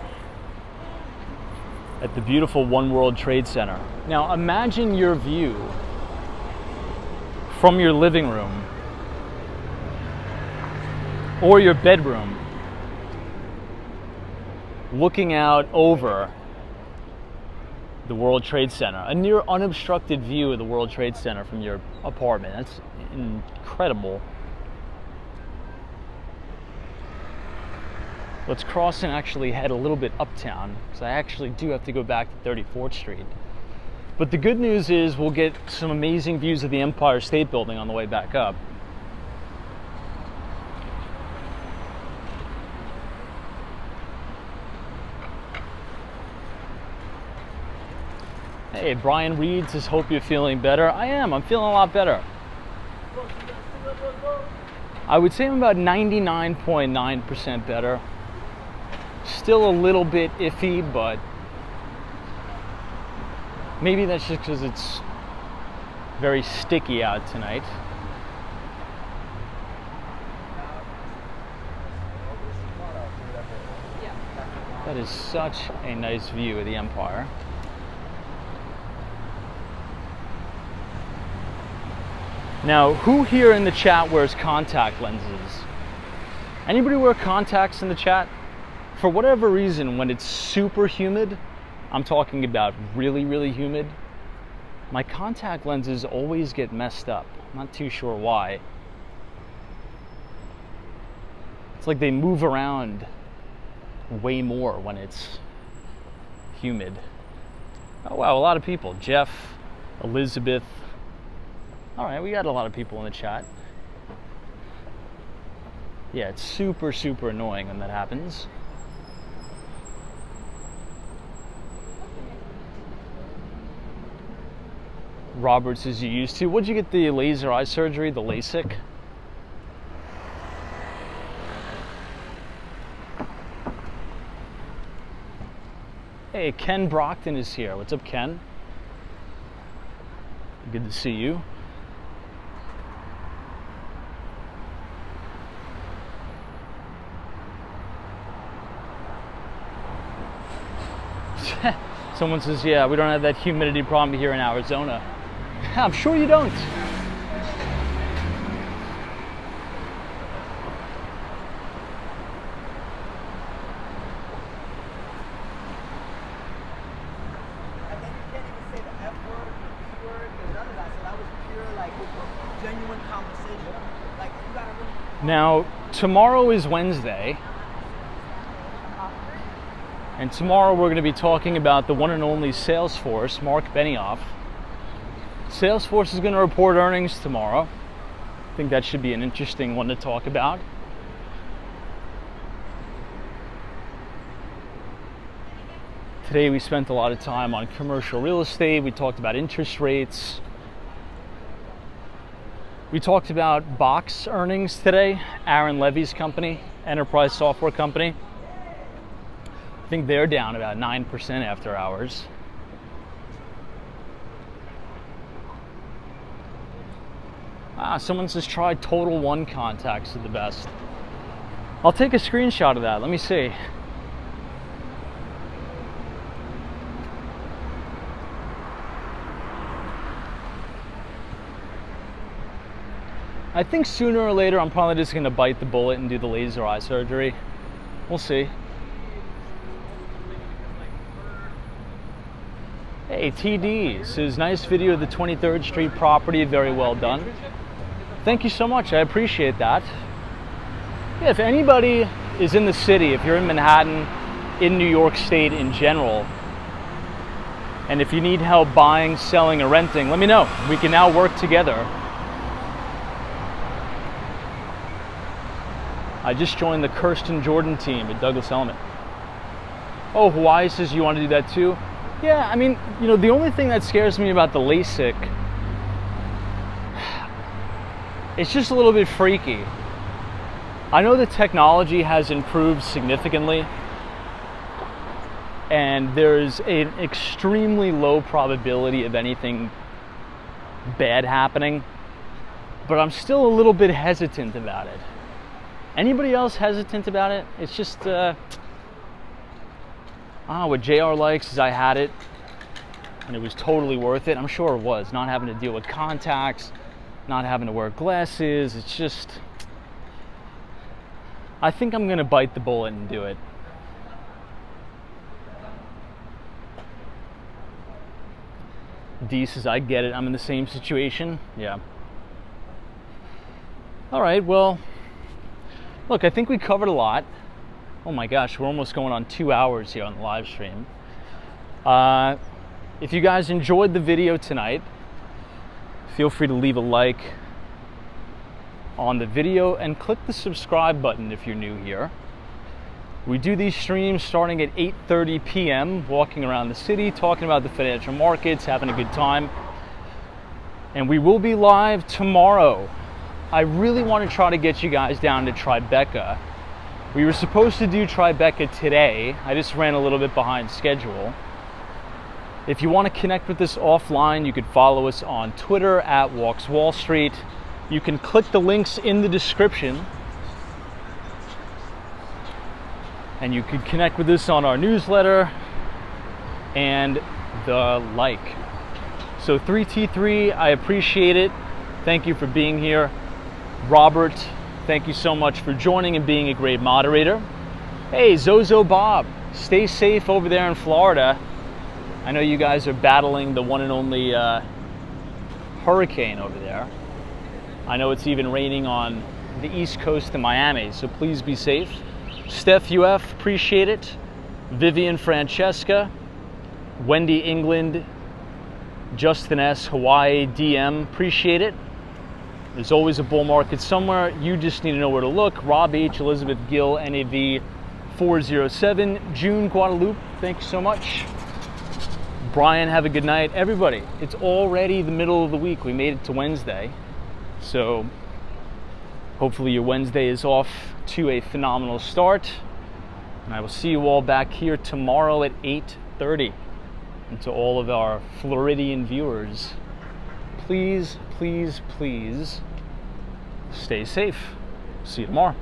at the beautiful One World Trade Center. Now imagine your view from your living room or your bedroom looking out over the World Trade Center. A near unobstructed view of the World Trade Center from your apartment. That's incredible. Let's cross and actually head a little bit uptown, because I actually do have to go back to 34th Street. But the good news is we'll get some amazing views of the Empire State Building on the way back up. Hey, Brian Reed says, hope you're feeling better. I am, I'm feeling a lot better. I would say I'm about 99.9% better. Still a little bit iffy, but maybe that's just because it's very sticky out tonight. That is such a nice view of the Empire. Now, who here in the chat wears contact lenses? Anybody wear contacts in the chat? For whatever reason, when it's super humid, I'm talking about really, really humid, my contact lenses always get messed up. I'm not too sure why. It's like they move around way more when it's humid. Oh wow, a lot of people. Jeff, Elizabeth. All right, we got a lot of people in the chat. Yeah, it's super, super annoying when that happens. Robert says you used to. What'd you get the laser eye surgery, the LASIK? Hey, Ken Brockton is here. What's up, Ken? Good to see you. Someone says, yeah, we don't have that humidity problem here in Arizona. I'm sure you don't. Now, tomorrow is Wednesday, and tomorrow we're going to be talking about the one and only Salesforce, Mark Benioff. Salesforce is going to report earnings tomorrow. I think that should be an interesting one to talk about. Today we spent a lot of time on commercial real estate. We talked about interest rates. We talked about Box earnings today, Aaron Levy's company, enterprise software company. I think they're down about 9% after hours. Someone says try Total One contacts are the best. I'll take a screenshot of that. Let me see. I think sooner or later I'm probably just going to bite the bullet and do the laser eye surgery. We'll see. Hey, TD says nice video of the 23rd Street property, very well done. Thank you so much, I appreciate that. Yeah, if anybody is in the city, if you're in Manhattan, in New York State in general, and if you need help buying, selling, or renting, let me know. We can now work together I just joined the Kirsten Jordan team at Douglas Elliman. Oh, Hawaii says you want to do that too? Yeah, I mean, you know, the only thing that scares me about the LASIK, it's just a little bit freaky. I know the technology has improved significantly, and there's an extremely low probability of anything bad happening, but I'm still a little bit hesitant about it. Anybody else hesitant about it? It's just, what JR likes is I had it, and it was totally worth it. I'm sure it was, not having to deal with contacts, not having to wear glasses. It's just, I think I'm gonna bite the bullet and do it. D says, I get it, I'm in the same situation. Yeah. All right, well, look, I think we covered a lot. Oh my gosh, we're almost going on 2 hours here on the live stream. If you guys enjoyed the video tonight, feel free to leave a like on the video and click the subscribe button if you're new here. We do these streams starting at 8:30 p.m., walking around the city, talking about the financial markets, having a good time. And we will be live tomorrow. I really want to try to get you guys down to Tribeca. We were supposed to do Tribeca today. I just ran a little bit behind schedule. If you want to connect with us offline, you could follow us on Twitter at Walks Wall Street. You can click the links in the description, and you could connect with us on our newsletter and the like. So 3T3, I appreciate it. Thank you for being here. Robert, thank you so much for joining and being a great moderator. Hey, Zozo Bob, stay safe over there in Florida. I know you guys are battling the one and only hurricane over there. I know it's even raining on the East Coast in Miami, so please be safe. Steph UF, appreciate it. Vivian Francesca, Wendy England, Justin S, Hawaii, DM, appreciate it. There's always a bull market somewhere. You just need to know where to look. Rob H, Elizabeth Gill, NAV 407. June Guadalupe, thank you so much. Brian, have a good night. Everybody, it's already the middle of the week. We made it to Wednesday. So hopefully your Wednesday is off to a phenomenal start. And I will see you all back here tomorrow at 8:30. And to all of our Floridian viewers, please, please, please stay safe. See you tomorrow.